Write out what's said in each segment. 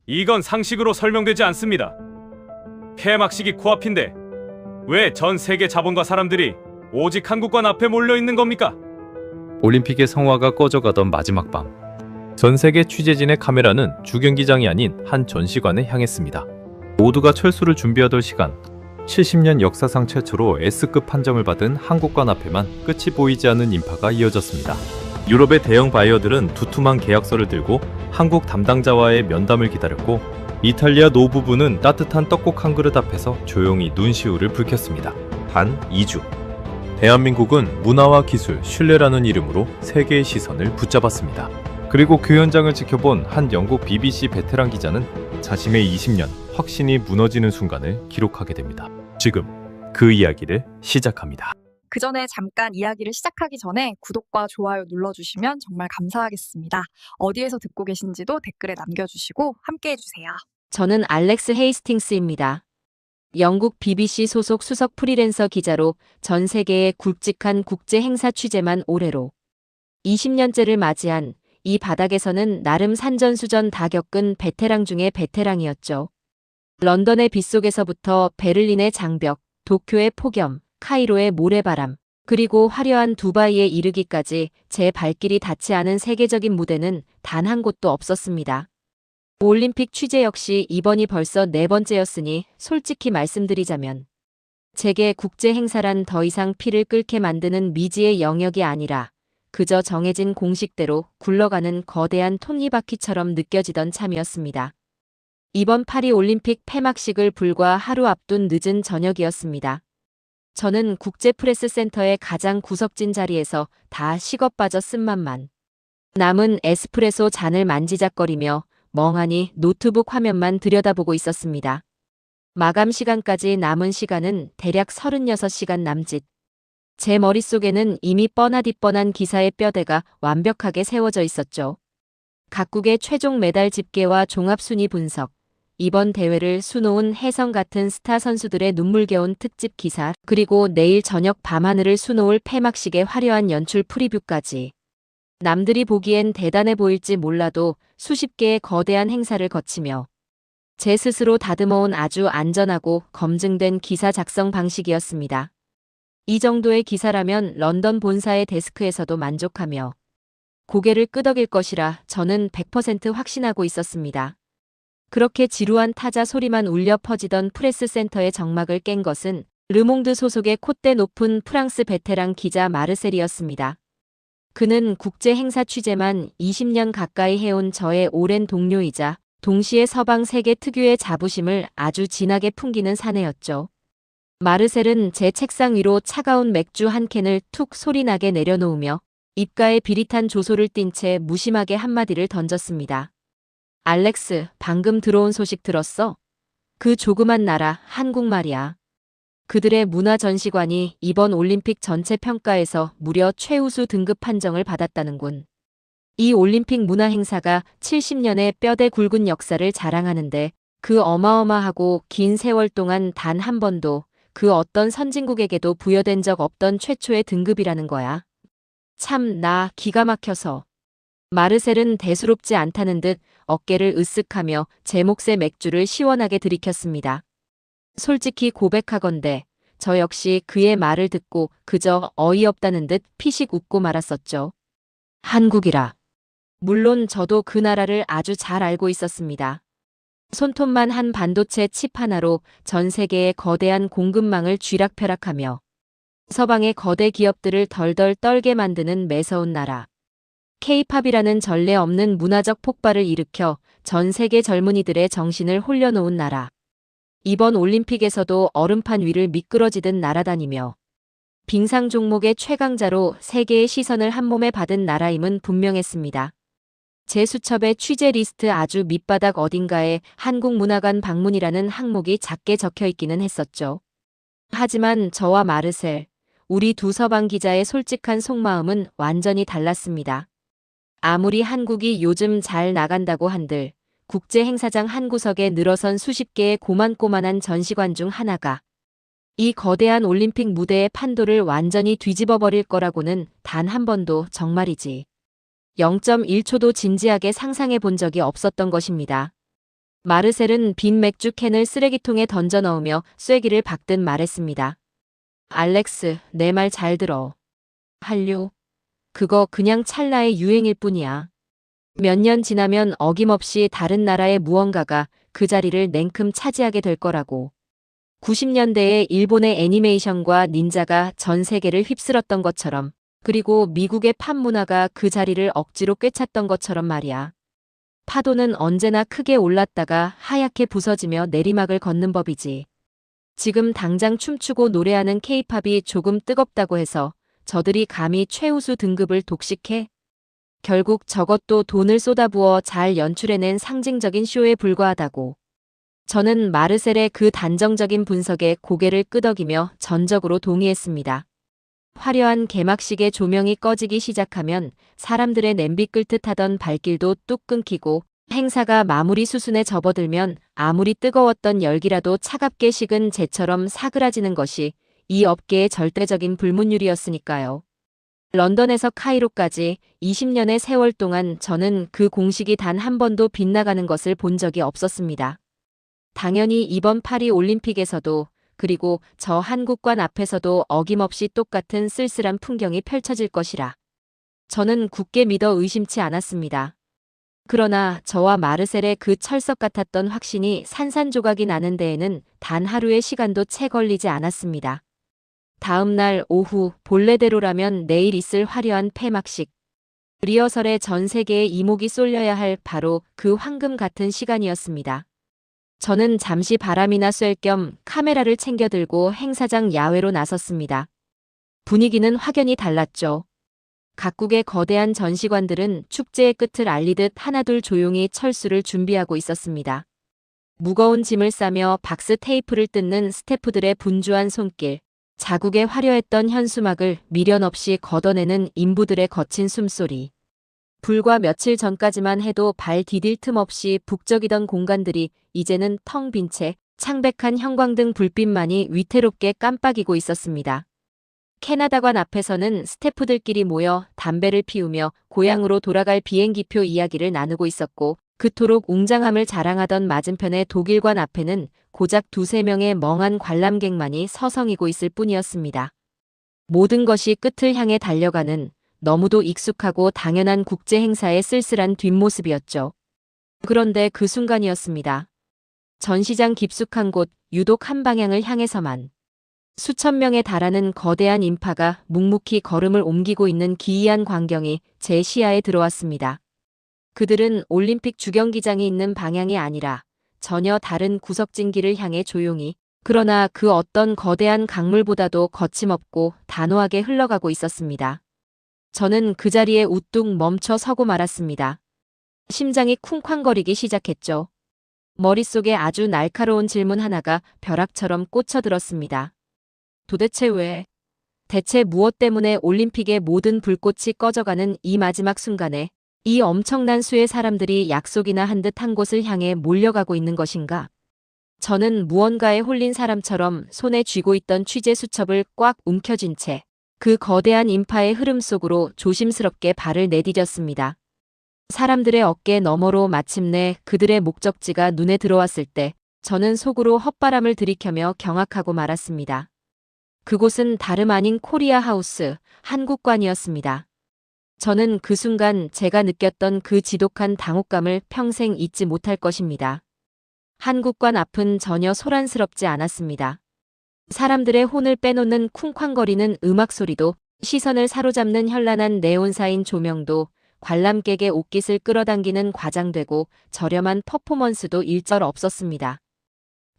이건 상식으로 설명되지 않습니다. 폐막식이 코앞인데 왜 전 세계 자본가 사람들이 오직 한국관 앞에 몰려 있는 겁니까? 올림픽의 성화가 꺼져가던 마지막 밤, 전 세계 취재진의 카메라는 주경기장이 아닌 한 전시관에 향했습니다. 모두가 철수를 준비하던 시간, 70년 역사상 최초로 S급 판정을 받은 한국관 앞에만 끝이 보이지 않는 인파가 이어졌습니다. 유럽의 대형 바이어들은 두툼한 계약서를 들고 한국 담당자와의 면담을 기다렸고, 이탈리아 노부부는 따뜻한 떡국 한 그릇 앞에서 조용히 눈시울을 붉혔습니다. 단 2주. 대한민국은 문화와 기술, 신뢰라는 이름으로 세계의 시선을 붙잡았습니다. 그리고 그 현장을 지켜본 한 영국 BBC 베테랑 기자는 자신의 20년 확신이 무너지는 순간을 기록하게 됩니다. 지금 그 이야기를 시작합니다. 그 전에 잠깐 이야기를 시작하기 전에 구독과 좋아요 눌러주시면 정말 감사하겠습니다. 어디에서 듣고 계신지도 댓글에 남겨주시고 함께 해주세요. 저는 알렉스 헤이스팅스입니다. 영국 BBC 소속 수석 프리랜서 기자로 전 세계의 굵직한 국제 행사 취재만 올해로 20년째를 맞이한 이 바닥에서는 나름 산전수전 다 겪은 베테랑 중의 베테랑이었죠. 런던의 빗속에서부터 베를린의 장벽, 도쿄의 폭염, 카이로의 모래바람, 그리고 화려한 두바이에 이르기까지 제 발길이 닿지 않은 세계적인 무대는 단 한 곳도 없었습니다. 올림픽 취재 역시 이번이 벌써 4번째였으니 솔직히 말씀드리자면 제게 국제 행사란 더 이상 피를 끓게 만드는 미지의 영역이 아니라 그저 정해진 공식대로 굴러가는 거대한 톱니바퀴처럼 느껴지던 참이었습니다. 이번 파리 올림픽 폐막식을 불과 하루 앞둔 늦은 저녁이었습니다. 저는 국제프레스센터의 가장 구석진 자리에서 다 식어 빠져 쓴맛만 남은 에스프레소 잔을 만지작거리며 멍하니 노트북 화면만 들여다보고 있었습니다. 마감 시간까지 남은 시간은 대략 36시간 남짓. 제 머릿속에는 이미 뻔하디 뻔한 기사의 뼈대가 완벽하게 세워져 있었죠. 각국의 최종 메달 집계와 종합순위 분석, 이번 대회를 수놓은 혜성 같은 스타 선수들의 눈물겨운 특집 기사, 그리고 내일 저녁 밤하늘을 수놓을 폐막식의 화려한 연출 프리뷰까지. 남들이 보기엔 대단해 보일지 몰라도 수십 개의 거대한 행사를 거치며 제 스스로 다듬어온 아주 안전하고 검증된 기사 작성 방식이었습니다. 이 정도의 기사라면 런던 본사의 데스크에서도 만족하며 고개를 끄덕일 것이라 저는 100% 확신하고 있었습니다. 그렇게 지루한 타자 소리만 울려 퍼지던 프레스센터의 정막을 깬 것은 르몽드 소속의 콧대 높은 프랑스 베테랑 기자 마르셀이었습니다. 그는 국제 행사 취재만 20년 가까이 해온 저의 오랜 동료이자 동시에 서방 세계 특유의 자부심을 아주 진하게 풍기는 사내였죠. 마르셀은 제 책상 위로 차가운 맥주 한 캔을 툭 소리나게 내려놓으며 입가에 비릿한 조소를 띤 채 무심하게 한마디를 던졌습니다. 알렉스, 방금 들어온 소식 들었어? 그 조그만 나라 한국 말이야. 그들의 문화전시관이 이번 올림픽 전체 평가에서 무려 최우수 등급 판정을 받았다는군. 이 올림픽 문화 행사가 70년의 뼈대 굵은 역사를 자랑하는데 그 어마어마하고 긴 세월 동안 단 한 번도 그 어떤 선진국에게도 부여된 적 없던 최초의 등급이라는 거야. 참, 나 기가 막혀서. 마르셀은 대수롭지 않다는 듯 어깨를 으쓱하며 제 몫의 맥주를 시원하게 들이켰습니다. 솔직히 고백하건대 저 역시 그의 말을 듣고 그저 어이없다는 듯 피식 웃고 말았었죠. 한국이라. 물론 저도 그 나라를 아주 잘 알고 있었습니다. 손톱만 한 반도체 칩 하나로 전 세계의 거대한 공급망을 쥐락펴락하며 서방의 거대 기업들을 덜덜 떨게 만드는 매서운 나라. K-팝이라는 전례 없는 문화적 폭발을 일으켜 전 세계 젊은이들의 정신을 홀려놓은 나라. 이번 올림픽에서도 얼음판 위를 미끄러지듯 날아다니며 빙상 종목의 최강자로 세계의 시선을 한몸에 받은 나라임은 분명했습니다. 제 수첩의 취재 리스트 아주 밑바닥 어딘가에 한국문화관 방문이라는 항목이 작게 적혀 있기는 했었죠. 하지만 저와 마르셀, 우리 두 서방 기자의 솔직한 속마음은 완전히 달랐습니다. 아무리 한국이 요즘 잘 나간다고 한들 국제 행사장 한 구석에 늘어선 수십 개의 고만고만한 전시관 중 하나가 이 거대한 올림픽 무대의 판도를 완전히 뒤집어 버릴 거라고는 단 한 번도 정말이지 0.1초도 진지하게 상상해 본 적이 없었던 것입니다. 마르셀은 빈 맥주 캔을 쓰레기통에 던져 넣으며 쐐기를 박듯 말했습니다. 알렉스, 내 말 잘 들어. 한류. 그거 그냥 찰나의 유행일 뿐이야. 몇 년 지나면 어김없이 다른 나라의 무언가가 그 자리를 냉큼 차지하게 될 거라고. 90년대에 일본의 애니메이션과 닌자가 전 세계를 휩쓸었던 것처럼, 그리고 미국의 팝 문화가 그 자리를 억지로 꿰찼던 것처럼 말이야. 파도는 언제나 크게 올랐다가 하얗게 부서지며 내리막을 걷는 법이지. 지금 당장 춤추고 노래하는 케이팝이 조금 뜨겁다고 해서 저들이 감히 최우수 등급을 독식해? 결국 저것도 돈을 쏟아부어 잘 연출해낸 상징적인 쇼에 불과하다고. 저는 마르셀의 그 단정적인 분석에 고개를 끄덕이며 전적으로 동의했습니다. 화려한 개막식의 조명이 꺼지기 시작하면 사람들의 냄비 끓듯 하던 발길도 뚝 끊기고 행사가 마무리 수순에 접어들면 아무리 뜨거웠던 열기라도 차갑게 식은 재처럼 사그라지는 것이 이 업계의 절대적인 불문율이었으니까요. 런던에서 카이로까지 20년의 세월 동안 저는 그 공식이 단 한 번도 빗나가는 것을 본 적이 없었습니다. 당연히 이번 파리 올림픽에서도, 그리고 저 한국관 앞에서도 어김없이 똑같은 쓸쓸한 풍경이 펼쳐질 것이라 저는 굳게 믿어 의심치 않았습니다. 그러나 저와 마르셀의 그 철석 같았던 확신이 산산조각이 나는 데에는 단 하루의 시간도 채 걸리지 않았습니다. 다음 날 오후 본래대로라면 내일 있을 화려한 폐막식. 리허설에 전 세계의 이목이 쏠려야 할 바로 그 황금 같은 시간이었습니다. 저는 잠시 바람이나 쐴 겸 카메라를 챙겨 들고 행사장 야외로 나섰습니다. 분위기는 확연히 달랐죠. 각국의 거대한 전시관들은 축제의 끝을 알리듯 하나둘 조용히 철수를 준비하고 있었습니다. 무거운 짐을 싸며 박스 테이프를 뜯는 스태프들의 분주한 손길, 자국에 화려했던 현수막을 미련 없이 걷어내는 인부들의 거친 숨소리. 불과 며칠 전까지만 해도 발 디딜 틈 없이 북적이던 공간들이 이제는 텅 빈 채 창백한 형광등 불빛만이 위태롭게 깜빡이고 있었습니다. 캐나다관 앞에서는 스태프들끼리 모여 담배를 피우며 고향으로 돌아갈 비행기표 이야기를 나누고 있었고, 그토록 웅장함을 자랑하던 맞은편의 독일관 앞에는 고작 2~3명의 멍한 관람객만이 서성이고 있을 뿐이었습니다. 모든 것이 끝을 향해 달려가는 너무도 익숙하고 당연한 국제 행사의 쓸쓸한 뒷모습이었죠. 그런데 그 순간이었습니다. 전시장 깊숙한 곳, 유독 한 방향을 향해서만 수천 명에 달하는 거대한 인파가 묵묵히 걸음을 옮기고 있는 기이한 광경이 제 시야에 들어왔습니다. 그들은 올림픽 주경기장이 있는 방향이 아니라 전혀 다른 구석진 길을 향해 조용히, 그러나 그 어떤 거대한 강물보다도 거침없고 단호하게 흘러가고 있었습니다. 저는 그 자리에 우뚝 멈춰 서고 말았습니다. 심장이 쿵쾅거리기 시작했죠. 머릿속에 아주 날카로운 질문 하나가 벼락처럼 꽂혀들었습니다. 도대체 왜? 대체 무엇 때문에 올림픽의 모든 불꽃이 꺼져가는 이 마지막 순간에 이 엄청난 수의 사람들이 약속이나 한 듯 한 곳을 향해 몰려가고 있는 것인가? 저는 무언가에 홀린 사람처럼 손에 쥐고 있던 취재 수첩을 꽉 움켜쥔 채 그 거대한 인파의 흐름 속으로 조심스럽게 발을 내디뎠습니다. 사람들의 어깨 너머로 마침내 그들의 목적지가 눈에 들어왔을 때 저는 속으로 헛바람을 들이켜며 경악하고 말았습니다. 그곳은 다름 아닌 코리아 하우스, 한국관이었습니다. 저는 그 순간 제가 느꼈던 그 지독한 당혹감을 평생 잊지 못할 것입니다. 한국관 앞은 전혀 소란스럽지 않았습니다. 사람들의 혼을 빼놓는 쿵쾅거리는 음악 소리도, 시선을 사로잡는 현란한 네온사인 조명도, 관람객의 옷깃을 끌어당기는 과장되고 저렴한 퍼포먼스도 일절 없었습니다.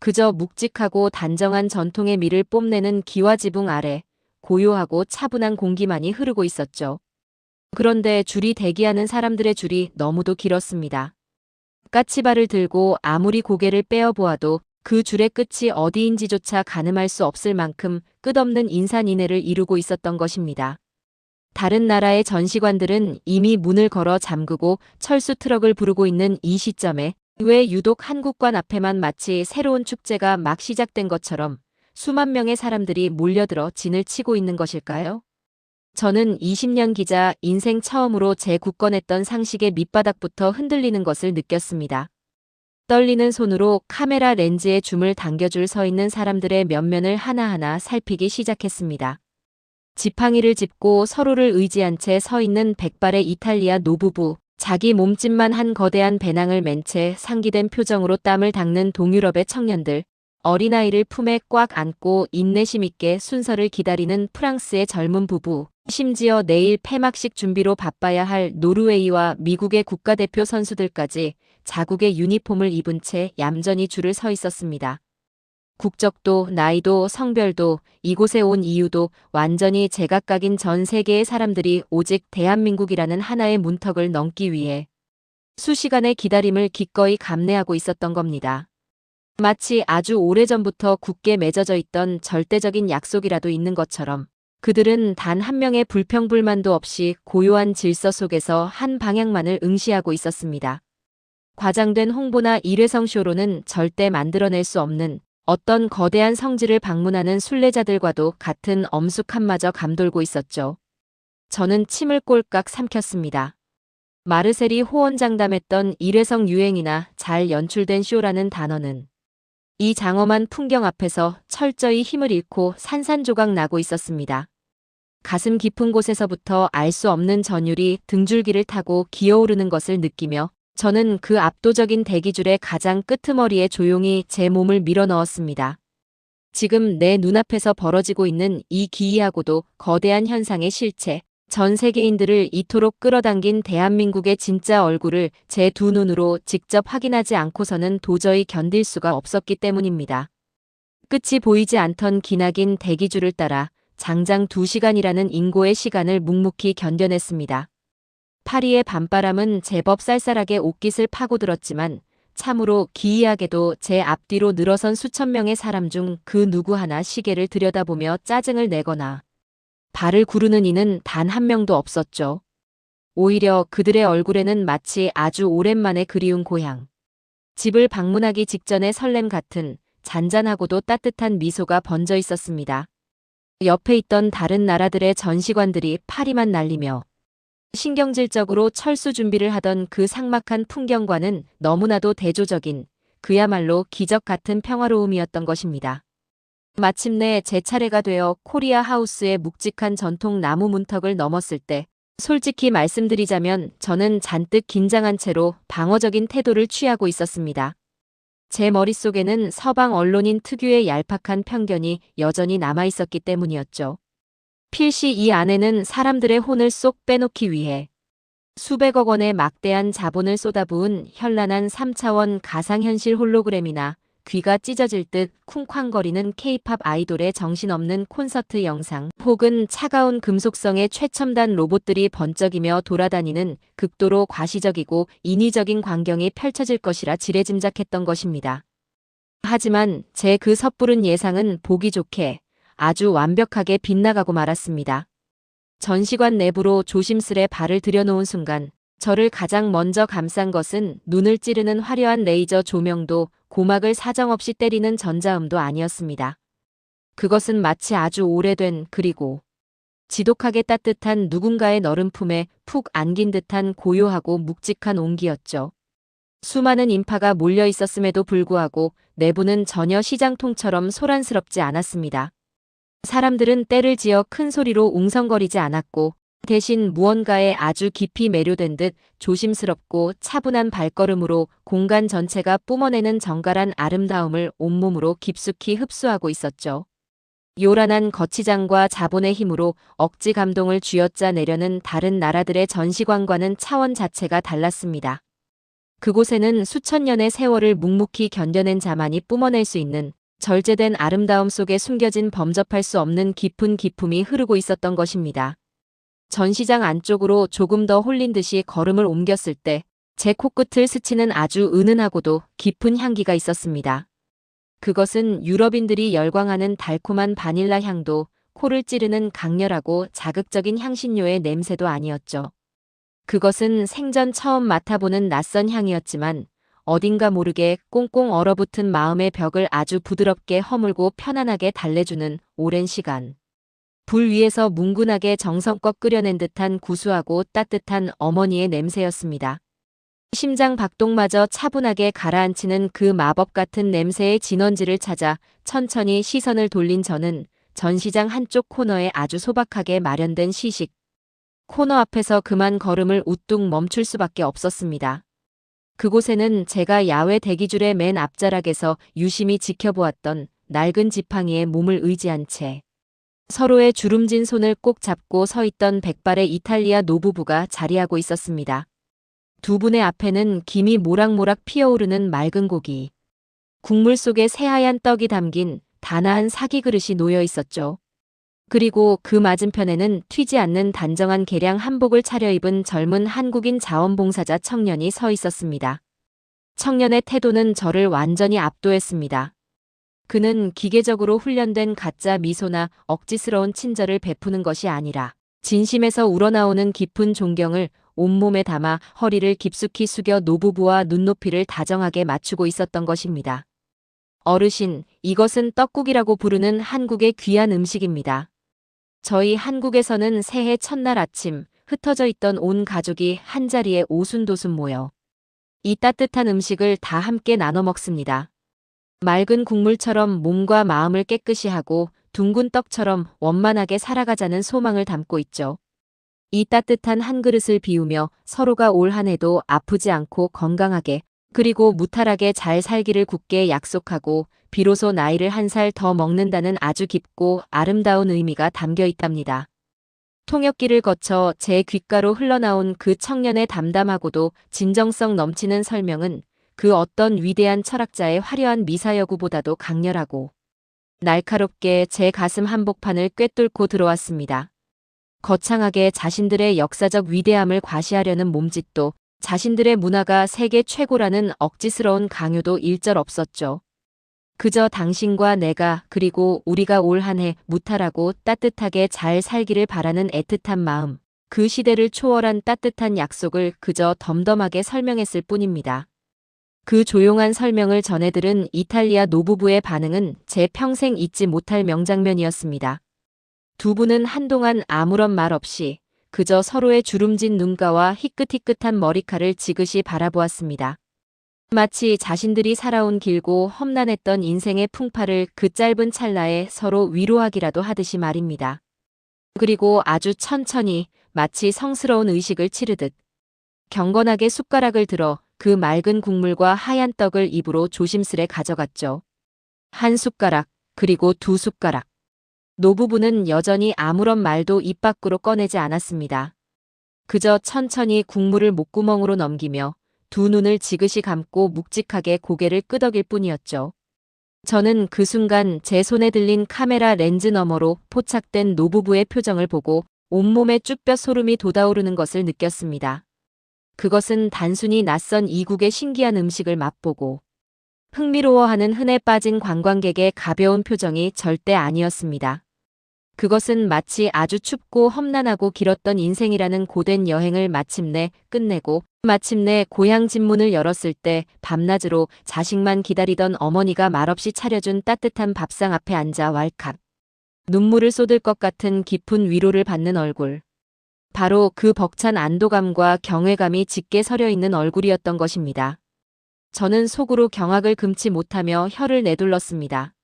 그저 묵직하고 단정한 전통의 미를 뽐내는 기와지붕 아래 고요하고 차분한 공기만이 흐르고 있었죠. 그런데 줄이 대기하는 사람들의 줄이 너무도 길었습니다. 까치발을 들고 아무리 고개를 빼어보아도 그 줄의 끝이 어디인지조차 가늠할 수 없을 만큼 끝없는 인산인해를 이루고 있었던 것입니다. 다른 나라의 전시관들은 이미 문을 걸어 잠그고 철수 트럭을 부르고 있는 이 시점에 왜 유독 한국관 앞에만 마치 새로운 축제가 막 시작된 것처럼 수만 명의 사람들이 몰려들어 진을 치고 있는 것일까요? 저는 20년 기자 인생 처음으로 제 굳건했던 상식의 밑바닥부터 흔들리는 것을 느꼈습니다. 떨리는 손으로 카메라 렌즈에 줌을 당겨줄 서 있는 사람들의 면면을 하나하나 살피기 시작했습니다. 지팡이를 짚고 서로를 의지한 채 서 있는 백발의 이탈리아 노부부, 자기 몸집만 한 거대한 배낭을 맨 채 상기된 표정으로 땀을 닦는 동유럽의 청년들, 어린아이를 품에 꽉 안고 인내심 있게 순서를 기다리는 프랑스의 젊은 부부, 심지어 내일 폐막식 준비로 바빠야 할 노르웨이와 미국의 국가대표 선수들까지 자국의 유니폼을 입은 채 얌전히 줄을 서 있었습니다. 국적도 나이도 성별도 이곳에 온 이유도 완전히 제각각인 전 세계의 사람들이 오직 대한민국이라는 하나의 문턱을 넘기 위해 수시간의 기다림을 기꺼이 감내하고 있었던 겁니다. 마치 아주 오래전부터 굳게 맺어져 있던 절대적인 약속이라도 있는 것처럼 그들은 단 한 명의 불평불만도 없이 고요한 질서 속에서 한 방향만을 응시하고 있었습니다. 과장된 홍보나 일회성 쇼로는 절대 만들어낼 수 없는 어떤 거대한 성지를 방문하는 순례자들과도 같은 엄숙함마저 감돌고 있었죠. 저는 침을 꼴깍 삼켰습니다. 마르셀이 호언장담했던 일회성 유행이나 잘 연출된 쇼라는 단어는 이 장엄한 풍경 앞에서 철저히 힘을 잃고 산산조각 나고 있었습니다. 가슴 깊은 곳에서부터 알 수 없는 전율이 등줄기를 타고 기어오르는 것을 느끼며 저는 그 압도적인 대기줄의 가장 끄트머리에 조용히 제 몸을 밀어넣었습니다. 지금 내 눈앞에서 벌어지고 있는 이 기이하고도 거대한 현상의 실체, 전 세계인들을 이토록 끌어당긴 대한민국의 진짜 얼굴을 제 두 눈으로 직접 확인하지 않고서는 도저히 견딜 수가 없었기 때문입니다. 끝이 보이지 않던 기나긴 대기줄을 따라 장장 2시간이라는 인고의 시간을 묵묵히 견뎌냈습니다. 파리의 밤바람은 제법 쌀쌀하게 옷깃을 파고들었지만 참으로 기이하게도 제 앞뒤로 늘어선 수천 명의 사람 중 그 누구 하나 시계를 들여다보며 짜증을 내거나 발을 구르는 이는 단 한 명도 없었죠. 오히려 그들의 얼굴에는 마치 아주 오랜만에 그리운 고향, 집을 방문하기 직전의 설렘 같은 잔잔하고도 따뜻한 미소가 번져 있었습니다. 옆에 있던 다른 나라들의 전시관들이 파리만 날리며 신경질적으로 철수 준비를 하던 그 삭막한 풍경과는 너무나도 대조적인 그야말로 기적 같은 평화로움이었던 것입니다. 마침내 제 차례가 되어 코리아 하우스의 묵직한 전통 나무 문턱을 넘었을 때 솔직히 말씀드리자면 저는 잔뜩 긴장한 채로 방어적인 태도를 취하고 있었습니다. 제 머릿속에는 서방 언론인 특유의 얄팍한 편견이 여전히 남아있었기 때문이었죠. 필시 이 안에는 사람들의 혼을 쏙 빼놓기 위해 수백억 원의 막대한 자본을 쏟아부은 현란한 3차원 가상현실 홀로그램이나 귀가 찢어질 듯 쿵쾅거리는 K-팝 아이돌의 정신없는 콘서트 영상 혹은 차가운 금속성의 최첨단 로봇들이 번쩍이며 돌아다니는 극도로 과시적이고 인위적인 광경이 펼쳐질 것이라 지레짐작했던 것입니다. 하지만 제 그 섣부른 예상은 보기 좋게 아주 완벽하게 빗나가고 말았습니다. 전시관 내부로 조심스레 발을 들여놓은 순간 저를 가장 먼저 감싼 것은 눈을 찌르는 화려한 레이저 조명도 고막을 사정없이 때리는 전자음도 아니었습니다. 그것은 마치 아주 오래된 그리고 지독하게 따뜻한 누군가의 너른 품에 푹 안긴 듯한 고요하고 묵직한 온기였죠. 수많은 인파가 몰려 있었음에도 불구하고 내부는 전혀 시장통처럼 소란스럽지 않았습니다. 사람들은 때를 지어 큰 소리로 웅성거리지 않았고 대신 무언가에 아주 깊이 매료된 듯 조심스럽고 차분한 발걸음으로 공간 전체가 뿜어내는 정갈한 아름다움을 온몸으로 깊숙이 흡수하고 있었죠. 요란한 거치장과 자본의 힘으로 억지 감동을 쥐어짜 내려는 다른 나라들의 전시관과는 차원 자체가 달랐습니다. 그곳에는 수천 년의 세월을 묵묵히 견뎌낸 자만이 뿜어낼 수 있는 절제된 아름다움 속에 숨겨진 범접할 수 없는 깊은 기품이 흐르고 있었던 것입니다. 전시장 안쪽으로 조금 더 홀린 듯이 걸음을 옮겼을 때 제 코끝을 스치는 아주 은은하고도 깊은 향기가 있었습니다. 그것은 유럽인들이 열광하는 달콤한 바닐라 향도 코를 찌르는 강렬하고 자극적인 향신료의 냄새도 아니었죠. 그것은 생전 처음 맡아보는 낯선 향이었지만 어딘가 모르게 꽁꽁 얼어붙은 마음의 벽을 아주 부드럽게 허물고 편안하게 달래주는 오랜 시간. 불 위에서 뭉근하게 정성껏 끓여낸 듯한 구수하고 따뜻한 어머니의 냄새였습니다. 심장 박동마저 차분하게 가라앉히는 그 마법 같은 냄새의 진원지를 찾아 천천히 시선을 돌린 저는 전시장 한쪽 코너에 아주 소박하게 마련된 시식 코너 앞에서 그만 걸음을 우뚝 멈출 수밖에 없었습니다. 그곳에는 제가 야외 대기줄의 맨 앞자락에서 유심히 지켜보았던 낡은 지팡이에 몸을 의지한 채 서로의 주름진 손을 꼭 잡고 서 있던 백발의 이탈리아 노부부가 자리하고 있었습니다. 두 분의 앞에는 김이 모락모락 피어오르는 맑은 고기, 국물 속에 새하얀 떡이 담긴 단아한 사기 그릇이 놓여 있었죠. 그리고 그 맞은편에는 튀지 않는 단정한 개량 한복을 차려입은 젊은 한국인 자원봉사자 청년이 서 있었습니다. 청년의 태도는 저를 완전히 압도했습니다. 그는 기계적으로 훈련된 가짜 미소나 억지스러운 친절을 베푸는 것이 아니라 진심에서 우러나오는 깊은 존경을 온몸에 담아 허리를 깊숙이 숙여 노부부와 눈높이를 다정하게 맞추고 있었던 것입니다. 어르신, 이것은 떡국이라고 부르는 한국의 귀한 음식입니다. 저희 한국에서는 새해 첫날 아침 흩어져 있던 온 가족이 한자리에 오순도순 모여 이 따뜻한 음식을 다 함께 나눠 먹습니다. 맑은 국물처럼 몸과 마음을 깨끗이 하고 둥근 떡처럼 원만하게 살아가자는 소망을 담고 있죠. 이 따뜻한 한 그릇을 비우며 서로가 올 한 해도 아프지 않고 건강하게 그리고 무탈하게 잘 살기를 굳게 약속하고 비로소 나이를 한 살 더 먹는다는 아주 깊고 아름다운 의미가 담겨 있답니다. 통역기를 거쳐 제 귓가로 흘러나온 그 청년의 담담하고도 진정성 넘치는 설명은 그 어떤 위대한 철학자의 화려한 미사여구보다도 강렬하고 날카롭게 제 가슴 한복판을 꿰뚫고 들어왔습니다. 거창하게 자신들의 역사적 위대함을 과시하려는 몸짓도 자신들의 문화가 세계 최고라는 억지스러운 강요도 일절 없었죠. 그저 당신과 내가 그리고 우리가 올 한 해 무탈하고 따뜻하게 잘 살기를 바라는 애틋한 마음, 그 시대를 초월한 따뜻한 약속을 그저 덤덤하게 설명했을 뿐입니다. 그 조용한 설명을 전해들은 이탈리아 노부부의 반응은 제 평생 잊지 못할 명장면이었습니다. 두 분은 한동안 아무런 말 없이 그저 서로의 주름진 눈가와 희끗희끗한 머리칼을 지그시 바라보았습니다. 마치 자신들이 살아온 길고 험난했던 인생의 풍파를 그 짧은 찰나에 서로 위로하기라도 하듯이 말입니다. 그리고 아주 천천히 마치 성스러운 의식을 치르듯 경건하게 숟가락을 들어 그 맑은 국물과 하얀 떡을 입으로 조심스레 가져갔죠. 한 숟가락, 그리고 두 숟가락. 노부부는 여전히 아무런 말도 입 밖으로 꺼내지 않았습니다. 그저 천천히 국물을 목구멍으로 넘기며 두 눈을 지그시 감고 묵직하게 고개를 끄덕일 뿐이었죠. 저는 그 순간 제 손에 들린 카메라 렌즈 너머로 포착된 노부부의 표정을 보고 온몸에 쭈뼛 소름이 돋아오르는 것을 느꼈습니다. 그것은 단순히 낯선 이국의 신기한 음식을 맛보고 흥미로워하는 흔해 빠진 관광객의 가벼운 표정이 절대 아니었습니다. 그것은 마치 아주 춥고 험난하고 길었던 인생이라는 고된 여행을 마침내 끝내고 마침내 고향 집문을 열었을 때 밤낮으로 자식만 기다리던 어머니가 말없이 차려준 따뜻한 밥상 앞에 앉아 왈칵 눈물을 쏟을 것 같은 깊은 위로를 받는 얼굴. 바로 그 벅찬 안도감과 경외감이 짙게 서려 있는 얼굴이었던 것입니다. 저는 속으로 경악을 금치 못하며 혀를 내둘렀습니다.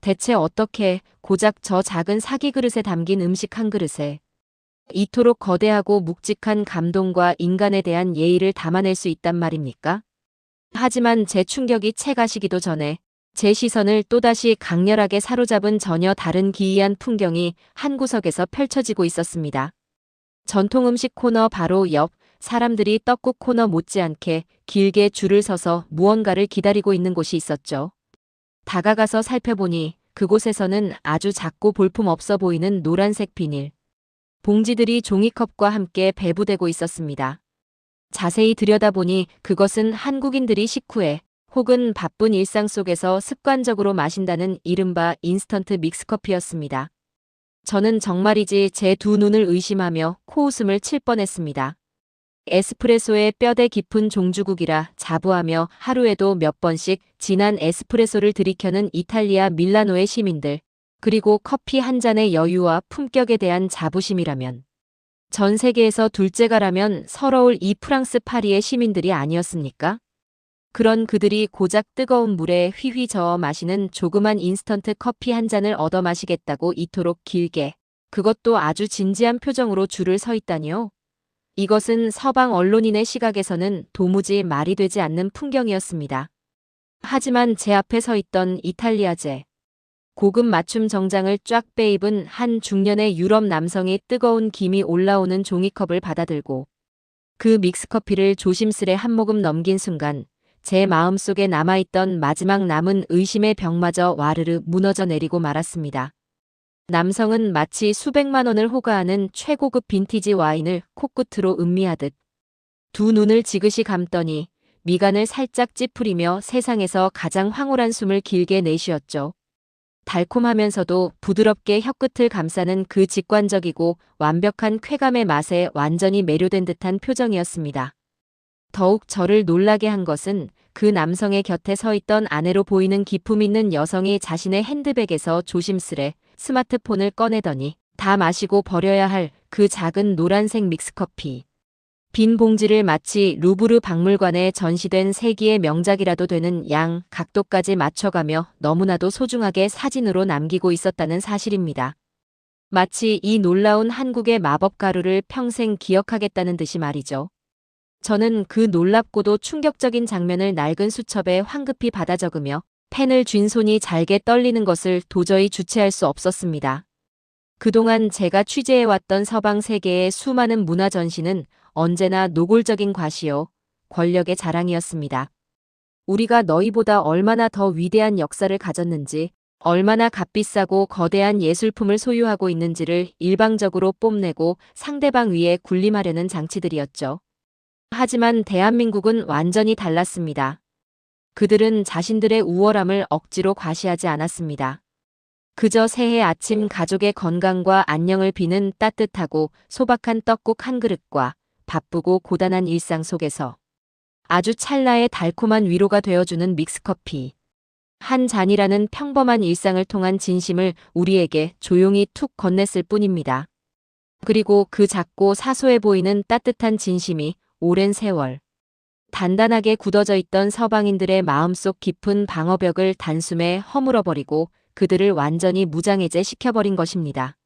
대체 어떻게 고작 저 작은 사기 그릇에 담긴 음식 한 그릇에 이토록 거대하고 묵직한 감동과 인간에 대한 예의를 담아낼 수 있단 말입니까? 하지만 제 충격이 채 가시기도 전에 제 시선을 또다시 강렬하게 사로잡은 전혀 다른 기이한 풍경이 한 구석에서 펼쳐지고 있었습니다. 전통 음식 코너 바로 옆 사람들이 떡국 코너 못지않게 길게 줄을 서서 무언가를 기다리고 있는 곳이 있었죠. 다가가서 살펴보니 그곳에서는 아주 작고 볼품없어 보이는 노란색 비닐 봉지들이 종이컵과 함께 배부되고 있었습니다. 자세히 들여다보니 그것은 한국인들이 식후에 혹은 바쁜 일상 속에서 습관적으로 마신다는 이른바 인스턴트 믹스커피였습니다. 저는 정말이지 제 두 눈을 의심하며 코웃음을 칠 뻔했습니다. 에스프레소의 뼈대 깊은 종주국이라 자부하며 하루에도 몇 번씩 진한 에스프레소를 들이켜는 이탈리아 밀라노의 시민들, 그리고 커피 한 잔의 여유와 품격에 대한 자부심이라면 전 세계에서 둘째가라면 서러울 이 프랑스 파리의 시민들이 아니었습니까? 그런 그들이 고작 뜨거운 물에 휘휘 저어 마시는 조그만 인스턴트 커피 한 잔을 얻어 마시겠다고 이토록 길게, 그것도 아주 진지한 표정으로 줄을 서 있다니요. 이것은 서방 언론인의 시각에서는 도무지 말이 되지 않는 풍경이었습니다. 하지만 제 앞에 서 있던 이탈리아제, 고급 맞춤 정장을 쫙 빼입은 한 중년의 유럽 남성이 뜨거운 김이 올라오는 종이컵을 받아들고 그 믹스커피를 조심스레 한 모금 넘긴 순간 제 마음속에 남아있던 마지막 남은 의심의 벽마저 와르르 무너져 내리고 말았습니다. 남성은 마치 수백만 원을 호가하는 최고급 빈티지 와인을 코끝으로 음미하듯 두 눈을 지그시 감더니 미간을 살짝 찌푸리며 세상에서 가장 황홀한 숨을 길게 내쉬었죠. 달콤하면서도 부드럽게 혀끝을 감싸는 그 직관적이고 완벽한 쾌감의 맛에 완전히 매료된 듯한 표정이었습니다. 더욱 저를 놀라게 한 것은 그 남성의 곁에 서 있던 아내로 보이는 기품 있는 여성이 자신의 핸드백에서 조심스레 스마트폰을 꺼내더니 다 마시고 버려야 할 그 작은 노란색 믹스커피. 빈 봉지를 마치 루브르 박물관에 전시된 세기의 명작이라도 되는 양 각도까지 맞춰가며 너무나도 소중하게 사진으로 남기고 있었다는 사실입니다. 마치 이 놀라운 한국의 마법 가루를 평생 기억하겠다는 듯이 말이죠. 저는 그 놀랍고도 충격적인 장면을 낡은 수첩에 황급히 받아 적으며 펜을 쥔 손이 잘게 떨리는 것을 도저히 주체할 수 없었습니다. 그동안 제가 취재해왔던 서방 세계의 수많은 문화 전시는 언제나 노골적인 과시요, 권력의 자랑이었습니다. 우리가 너희보다 얼마나 더 위대한 역사를 가졌는지, 얼마나 값비싸고 거대한 예술품을 소유하고 있는지를 일방적으로 뽐내고 상대방 위에 군림하려는 장치들이었죠. 하지만 대한민국은 완전히 달랐습니다. 그들은 자신들의 우월함을 억지로 과시하지 않았습니다. 그저 새해 아침 가족의 건강과 안녕을 비는 따뜻하고 소박한 떡국 한 그릇과 바쁘고 고단한 일상 속에서 아주 찰나의 달콤한 위로가 되어주는 믹스커피. 한 잔이라는 평범한 일상을 통한 진심을 우리에게 조용히 툭 건넸을 뿐입니다. 그리고 그 작고 사소해 보이는 따뜻한 진심이 오랜 세월 단단하게 굳어져 있던 서방인들의 마음속 깊은 방어벽을 단숨에 허물어버리고 그들을 완전히 무장해제 시켜버린 것입니다.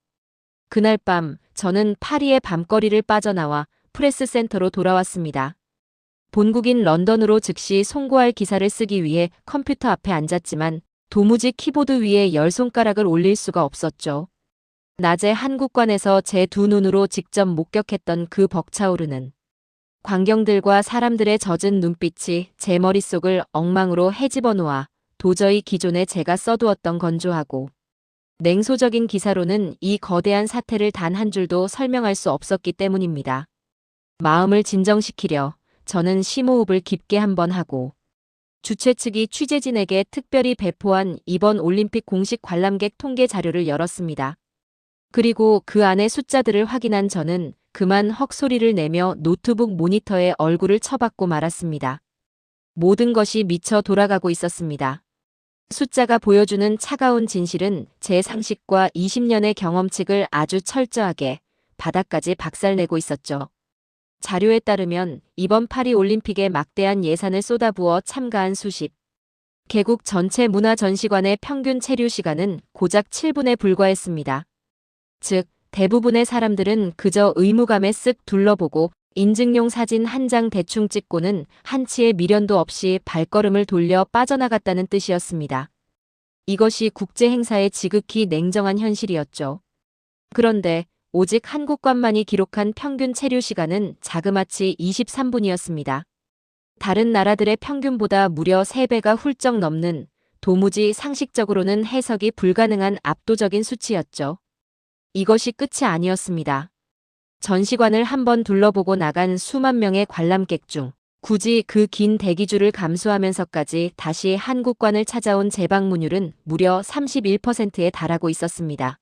그날 밤 저는 파리의 밤거리를 빠져나와 프레스센터로 돌아왔습니다. 본국인 런던으로 즉시 송고할 기사를 쓰기 위해 컴퓨터 앞에 앉았지만 도무지 키보드 위에 열 손가락을 올릴 수가 없었죠. 낮에 한국관에서 제 두 눈으로 직접 목격했던 그 벅차오르는 광경들과 사람들의 젖은 눈빛이 제 머릿속을 엉망으로 헤집어 놓아 도저히 기존에 제가 써두었던 건조하고 냉소적인 기사로는 이 거대한 사태를 단 한 줄도 설명할 수 없었기 때문입니다. 마음을 진정시키려 저는 심호흡을 깊게 한번 하고 주최 측이 취재진에게 특별히 배포한 이번 올림픽 공식 관람객 통계 자료를 열었습니다. 그리고 그 안의 숫자들을 확인한 저는 그만 헉소리를 내며 노트북 모니터에 얼굴을 쳐박고 말았습니다. 모든 것이 미쳐 돌아가고 있었습니다. 숫자가 보여주는 차가운 진실은 제 상식과 20년의 경험칙을 아주 철저하게 바닥까지 박살내고 있었죠. 자료에 따르면 이번 파리 올림픽에 막대한 예산을 쏟아부어 참가한 수십 개국 전체 문화전시관의 평균 체류 시간은 고작 7분에 불과했습니다. 즉, 대부분의 사람들은 그저 의무감에 쓱 둘러보고 인증용 사진 한 장 대충 찍고는 한치의 미련도 없이 발걸음을 돌려 빠져나갔다는 뜻이었습니다. 이것이 국제 행사의 지극히 냉정한 현실이었죠. 그런데 오직 한국관만이 기록한 평균 체류 시간은 자그마치 23분이었습니다. 다른 나라들의 평균보다 무려 3배가 훌쩍 넘는 도무지 상식적으로는 해석이 불가능한 압도적인 수치였죠. 이것이 끝이 아니었습니다. 전시관을 한번 둘러보고 나간 수만 명의 관람객 중 굳이 그 긴 대기줄을 감수하면서까지 다시 한국관을 찾아온 재방문율은 무려 31%에 달하고 있었습니다.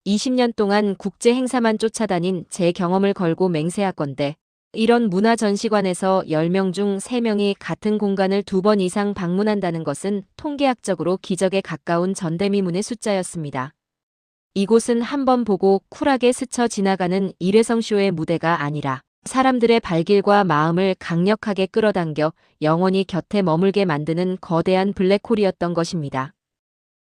20년 동안 국제 행사만 쫓아다닌 제 경험을 걸고 맹세하건대 이런 문화전시관에서 10명 중 3명이 같은 공간을 2번 이상 방문한다는 것은 통계학적으로 기적에 가까운 전대미문의 숫자였습니다. 이곳은 한번 보고 쿨하게 스쳐 지나가는 일회성 쇼의 무대가 아니라 사람들의 발길과 마음을 강력하게 끌어당겨 영원히 곁에 머물게 만드는 거대한 블랙홀이었던 것입니다.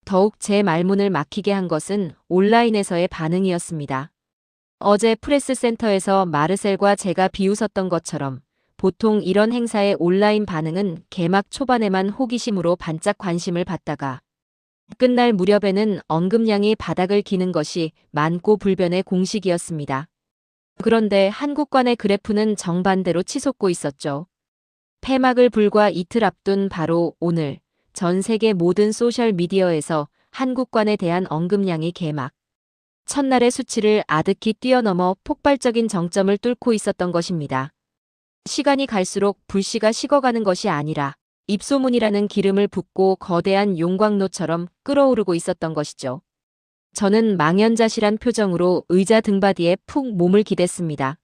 더욱 제 말문을 막히게 한 것은 온라인에서의 반응이었습니다. 어제 프레스센터에서 마르셀과 제가 비웃었던 것처럼 보통 이런 행사의 온라인 반응은 개막 초반에만 호기심으로 반짝 관심을 받다가 끝날 무렵에는 언급량이 바닥을 기는 것이 많고 불변의 공식이었습니다. 그런데 한국관의 그래프는 정반대로 치솟고 있었죠. 폐막을 불과 이틀 앞둔 바로 오늘 전 세계 모든 소셜미디어에서 한국관에 대한 언급량이 개막 첫날의 수치를 아득히 뛰어넘어 폭발적인 정점을 뚫고 있었던 것입니다. 시간이 갈수록 불씨가 식어가는 것이 아니라 입소문이라는 기름을 붓고 거대한 용광로처럼 끓어오르고 있었던 것이죠. 저는 망연자실한 표정으로 의자 등받이에 푹 몸을 기댔습니다.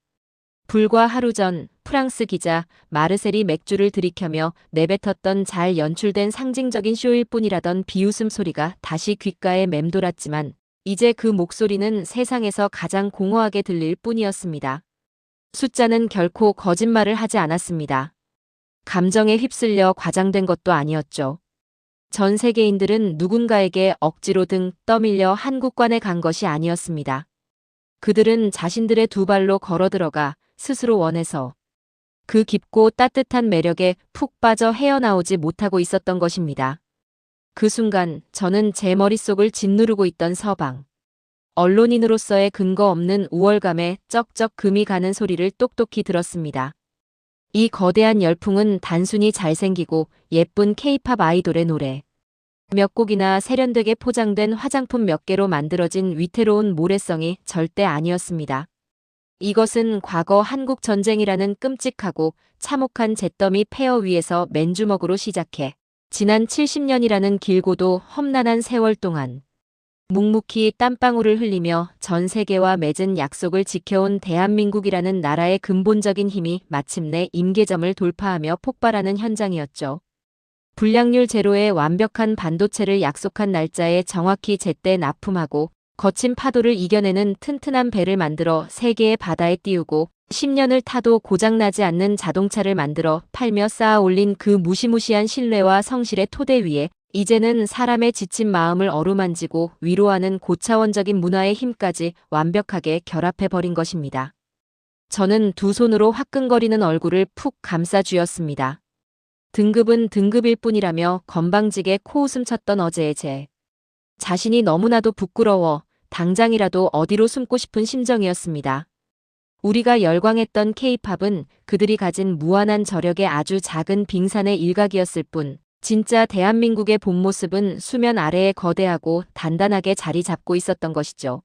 불과 하루 전 프랑스 기자 마르셀이 맥주를 들이켜며 내뱉었던 잘 연출된 상징적인 쇼일 뿐이라던 비웃음 소리가 다시 귓가에 맴돌았지만 이제 그 목소리는 세상에서 가장 공허하게 들릴 뿐이었습니다. 숫자는 결코 거짓말을 하지 않았습니다. 감정에 휩쓸려 과장된 것도 아니었죠. 전 세계인들은 누군가에게 억지로 등 떠밀려 한국관에 간 것이 아니었습니다. 그들은 자신들의 두 발로 걸어들어가 스스로 원해서 그 깊고 따뜻한 매력에 푹 빠져 헤어나오지 못하고 있었던 것입니다. 그 순간 저는 제 머릿속을 짓누르고 있던 서방. 언론인으로서의 근거 없는 우월감에 쩍쩍 금이 가는 소리를 똑똑히 들었습니다. 이 거대한 열풍은 단순히 잘생기고 예쁜 케이팝 아이돌의 노래 몇 곡이나 세련되게 포장된 화장품 몇 개로 만들어진 위태로운 모래성이 절대 아니었습니다. 이것은 과거 한국 전쟁이라는 끔찍하고 참혹한 잿더미 폐허 위에서 맨주먹으로 시작해 지난 70년이라는 길고도 험난한 세월 동안 묵묵히 땀방울을 흘리며 전 세계와 맺은 약속을 지켜온 대한민국이라는 나라의 근본적인 힘이 마침내 임계점을 돌파하며 폭발하는 현장이었죠. 불량률 제로의 완벽한 반도체를 약속한 날짜에 정확히 제때 납품하고 거친 파도를 이겨내는 튼튼한 배를 만들어 세계의 바다에 띄우고 10년을 타도 고장나지 않는 자동차를 만들어 팔며 쌓아 올린 그 무시무시한 신뢰와 성실의 토대 위에 이제는 사람의 지친 마음을 어루만지고 위로하는 고차원적인 문화의 힘까지 완벽하게 결합해버린 것입니다. 저는 두 손으로 화끈거리는 얼굴을 푹 감싸 쥐었습니다. 등급은 등급일 뿐이라며 건방지게 코웃음 쳤던 어제의 제 자신이 너무나도 부끄러워 당장이라도 어디로 숨고 싶은 심정이었습니다. 우리가 열광했던 K-팝은 그들이 가진 무한한 저력의 아주 작은 빙산의 일각이었을 뿐 진짜 대한민국의 본 모습은 수면 아래에 거대하고 단단하게 자리 잡고 있었던 것이죠.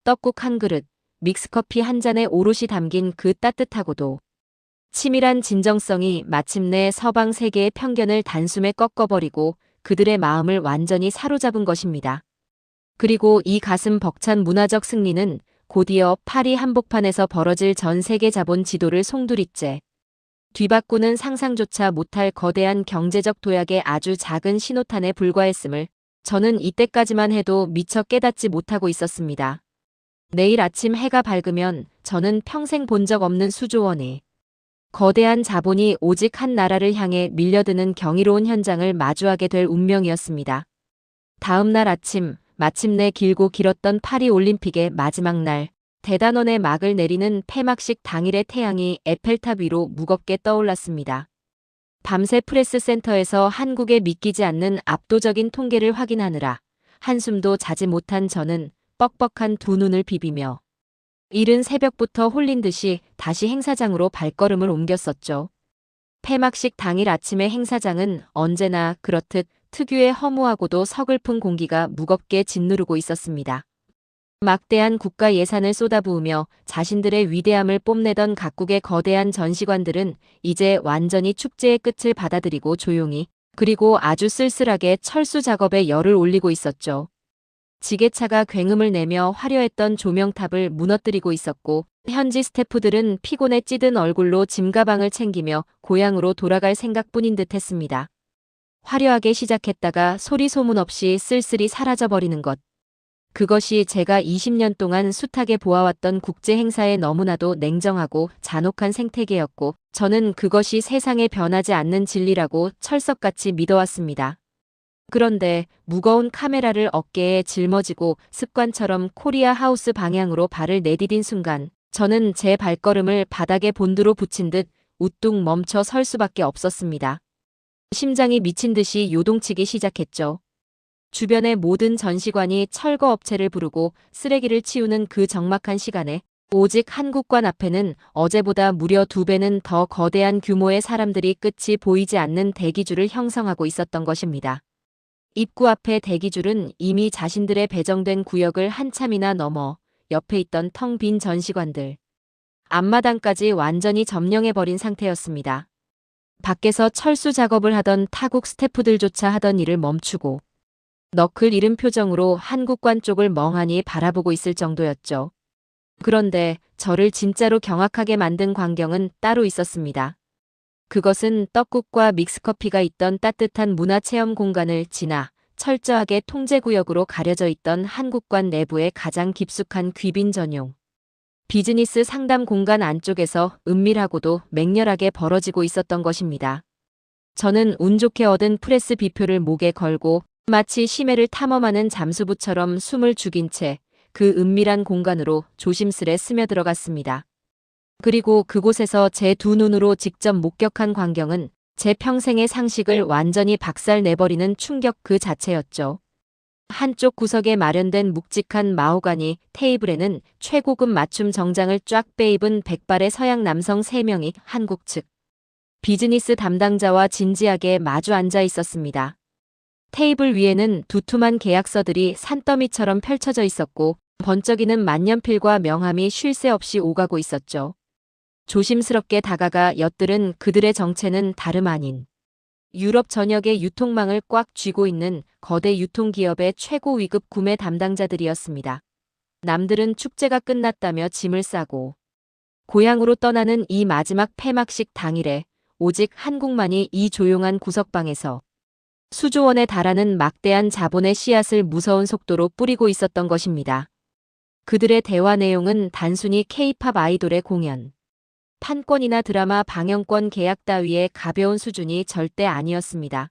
떡국 한 그릇, 믹스커피 한 잔에 오롯이 담긴 그 따뜻하고도 치밀한 진정성이 마침내 서방 세계의 편견을 단숨에 꺾어버리고 그들의 마음을 완전히 사로잡은 것입니다. 그리고 이 가슴 벅찬 문화적 승리는 곧이어 파리 한복판에서 벌어질 전 세계 자본 지도를 송두리째 뒤바꾸는 상상조차 못할 거대한 경제적 도약의 아주 작은 신호탄에 불과했음을 저는 이때까지만 해도 미처 깨닫지 못하고 있었습니다. 내일 아침 해가 밝으면 저는 평생 본 적 없는 수조원의 거대한 자본이 오직 한 나라를 향해 밀려드는 경이로운 현장을 마주하게 될 운명이었습니다. 다음 날 아침 마침내 길고 길었던 파리 올림픽의 마지막 날 대단원의 막을 내리는 폐막식 당일의 태양이 에펠탑 위로 무겁게 떠올랐습니다. 밤새 프레스센터에서 한국에 믿기지 않는 압도적인 통계를 확인하느라 한숨도 자지 못한 저는 뻑뻑한 두 눈을 비비며 이른 새벽부터 홀린 듯이 다시 행사장으로 발걸음을 옮겼었죠. 폐막식 당일 아침의 행사장은 언제나 그렇듯 특유의 허무하고도 서글픈 공기가 무겁게 짓누르고 있었습니다. 막대한 국가 예산을 쏟아부으며 자신들의 위대함을 뽐내던 각국의 거대한 전시관들은 이제 완전히 축제의 끝을 받아들이고 조용히 그리고 아주 쓸쓸하게 철수 작업에 열을 올리고 있었죠. 지게차가 굉음을 내며 화려했던 조명탑을 무너뜨리고 있었고 현지 스태프들은 피곤에 찌든 얼굴로 짐가방을 챙기며 고향으로 돌아갈 생각뿐인 듯 했습니다. 화려하게 시작했다가 소리 소문 없이 쓸쓸히 사라져버리는 것. 그것이 제가 20년 동안 숱하게 보아왔던 국제 행사의 너무나도 냉정하고 잔혹한 생태계였고, 저는 그것이 세상에 변하지 않는 진리라고 철석같이 믿어왔습니다. 그런데 무거운 카메라를 어깨에 짊어지고 습관처럼 코리아 하우스 방향으로 발을 내디딘 순간, 저는 제 발걸음을 바닥에 본드로 붙인 듯 우뚝 멈춰 설 수밖에 없었습니다. 심장이 미친 듯이 요동치기 시작했죠. 주변의 모든 전시관이 철거 업체를 부르고 쓰레기를 치우는 그 적막한 시간에 오직 한국관 앞에는 어제보다 무려 2배는 더 거대한 규모의 사람들이 끝이 보이지 않는 대기줄을 형성하고 있었던 것입니다. 입구 앞의 대기줄은 이미 자신들의 배정된 구역을 한참이나 넘어 옆에 있던 텅 빈 전시관들, 앞마당까지 완전히 점령해버린 상태였습니다. 밖에서 철수 작업을 하던 타국 스태프들조차 하던 일을 멈추고 너클 잃은 표정으로 한국관 쪽을 멍하니 바라보고 있을 정도였죠. 그런데 저를 진짜로 경악하게 만든 광경은 따로 있었습니다. 그것은 떡국과 믹스커피가 있던 따뜻한 문화체험 공간을 지나 철저하게 통제구역으로 가려져 있던 한국관 내부의 가장 깊숙한 귀빈 전용 비즈니스 상담 공간 안쪽에서 은밀하고도 맹렬하게 벌어지고 있었던 것입니다. 저는 운 좋게 얻은 프레스 비표를 목에 걸고 마치 심해를 탐험하는 잠수부처럼 숨을 죽인 채 그 은밀한 공간으로 조심스레 스며들어갔습니다. 그리고 그곳에서 제 두 눈으로 직접 목격한 광경은 제 평생의 상식을 완전히 박살내버리는 충격 그 자체였죠. 한쪽 구석에 마련된 묵직한 마호가니 테이블에는 최고급 맞춤 정장을 쫙 빼입은 백발의 서양 남성 3명이 한국 측 비즈니스 담당자와 진지하게 마주 앉아 있었습니다. 테이블 위에는 두툼한 계약서들이 산더미처럼 펼쳐져 있었고 번쩍이는 만년필과 명함이 쉴 새 없이 오가고 있었죠. 조심스럽게 다가가 엿들은 그들의 정체는 다름 아닌 유럽 전역의 유통망을 꽉 쥐고 있는 거대 유통기업의 최고 위급 구매 담당자들이었습니다. 남들은 축제가 끝났다며 짐을 싸고 고향으로 떠나는 이 마지막 폐막식 당일에 오직 한국만이 이 조용한 구석방에서 수조 원에 달하는 막대한 자본의 씨앗을 무서운 속도로 뿌리고 있었던 것입니다. 그들의 대화 내용은 단순히 K-팝 아이돌의 공연, 판권이나 드라마 방영권 계약 따위의 가벼운 수준이 절대 아니었습니다.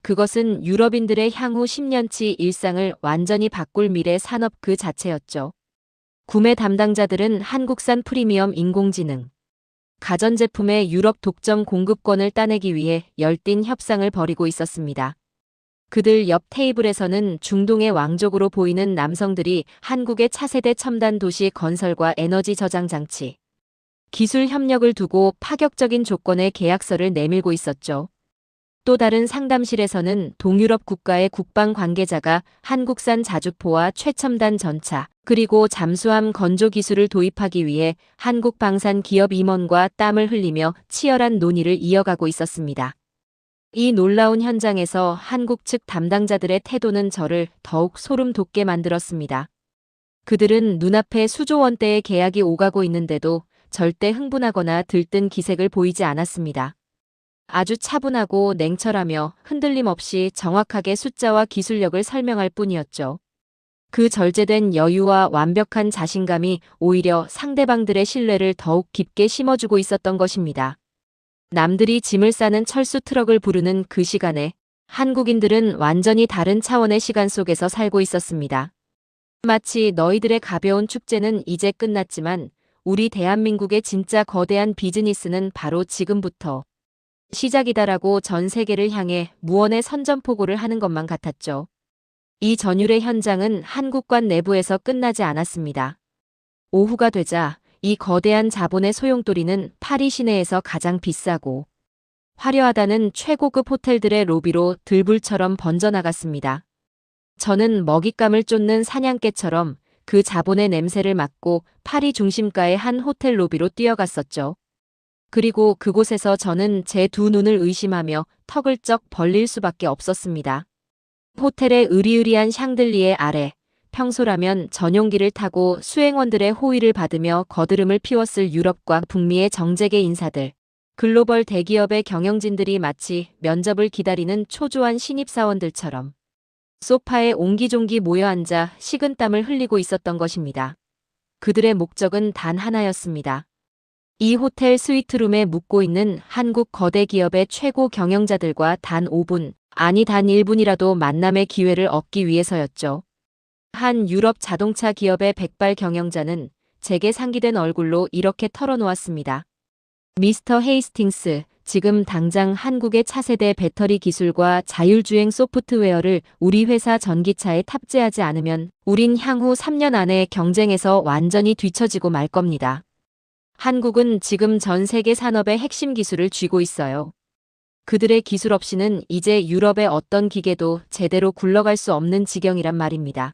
그것은 유럽인들의 향후 10년치 일상을 완전히 바꿀 미래 산업 그 자체였죠. 구매 담당자들은 한국산 프리미엄 인공지능, 가전제품의 유럽 독점 공급권을 따내기 위해 열띤 협상을 벌이고 있었습니다. 그들 옆 테이블에서는 중동의 왕족으로 보이는 남성들이 한국의 차세대 첨단 도시 건설과 에너지 저장 장치, 기술 협력을 두고 파격적인 조건의 계약서를 내밀고 있었죠. 또 다른 상담실에서는 동유럽 국가의 국방 관계자가 한국산 자주포와 최첨단 전차, 그리고 잠수함 건조 기술을 도입하기 위해 한국 방산 기업 임원과 땀을 흘리며 치열한 논의를 이어가고 있었습니다. 이 놀라운 현장에서 한국 측 담당자들의 태도는 저를 더욱 소름 돋게 만들었습니다. 그들은 눈앞에 수조 원대의 계약이 오가고 있는데도 절대 흥분하거나 들뜬 기색을 보이지 않았습니다. 아주 차분하고 냉철하며 흔들림 없이 정확하게 숫자와 기술력을 설명할 뿐이었죠. 그 절제된 여유와 완벽한 자신감이 오히려 상대방들의 신뢰를 더욱 깊게 심어주고 있었던 것입니다. 남들이 짐을 싸는 철수 트럭을 부르는 그 시간에 한국인들은 완전히 다른 차원의 시간 속에서 살고 있었습니다. 마치 너희들의 가벼운 축제는 이제 끝났지만 우리 대한민국의 진짜 거대한 비즈니스는 바로 지금부터 시작이다라고 전 세계를 향해 무언의 선전포고를 하는 것만 같았죠. 이 전율의 현장은 한국관 내부에서 끝나지 않았습니다. 오후가 되자 이 거대한 자본의 소용돌이는 파리 시내에서 가장 비싸고 화려하다는 최고급 호텔들의 로비로 들불처럼 번져나갔습니다. 저는 먹잇감을 쫓는 사냥개처럼 그 자본의 냄새를 맡고 파리 중심가의 한 호텔 로비로 뛰어갔었죠. 그리고 그곳에서 저는 제 두 눈을 의심하며 턱을 쩍 벌릴 수밖에 없었습니다. 호텔의 으리으리한 샹들리에 아래 평소라면 전용기를 타고 수행원들의 호의를 받으며 거드름을 피웠을 유럽과 북미의 정재계 인사들, 글로벌 대기업의 경영진들이 마치 면접을 기다리는 초조한 신입사원들처럼 소파에 옹기종기 모여 앉아 식은땀을 흘리고 있었던 것입니다. 그들의 목적은 단 하나였습니다. 이 호텔 스위트룸에 묵고 있는 한국 거대 기업의 최고 경영자들과 단 5분, 아니 단 1분이라도 만남의 기회를 얻기 위해서였죠. 한 유럽 자동차 기업의 백발 경영자는 제게 상기된 얼굴로 이렇게 털어놓았습니다. 미스터 헤이스팅스, 지금 당장 한국의 차세대 배터리 기술과 자율주행 소프트웨어를 우리 회사 전기차에 탑재하지 않으면 우린 향후 3년 안에 경쟁에서 완전히 뒤처지고 말 겁니다. 한국은 지금 전 세계 산업의 핵심 기술을 쥐고 있어요. 그들의 기술 없이는 이제 유럽의 어떤 기계도 제대로 굴러갈 수 없는 지경이란 말입니다.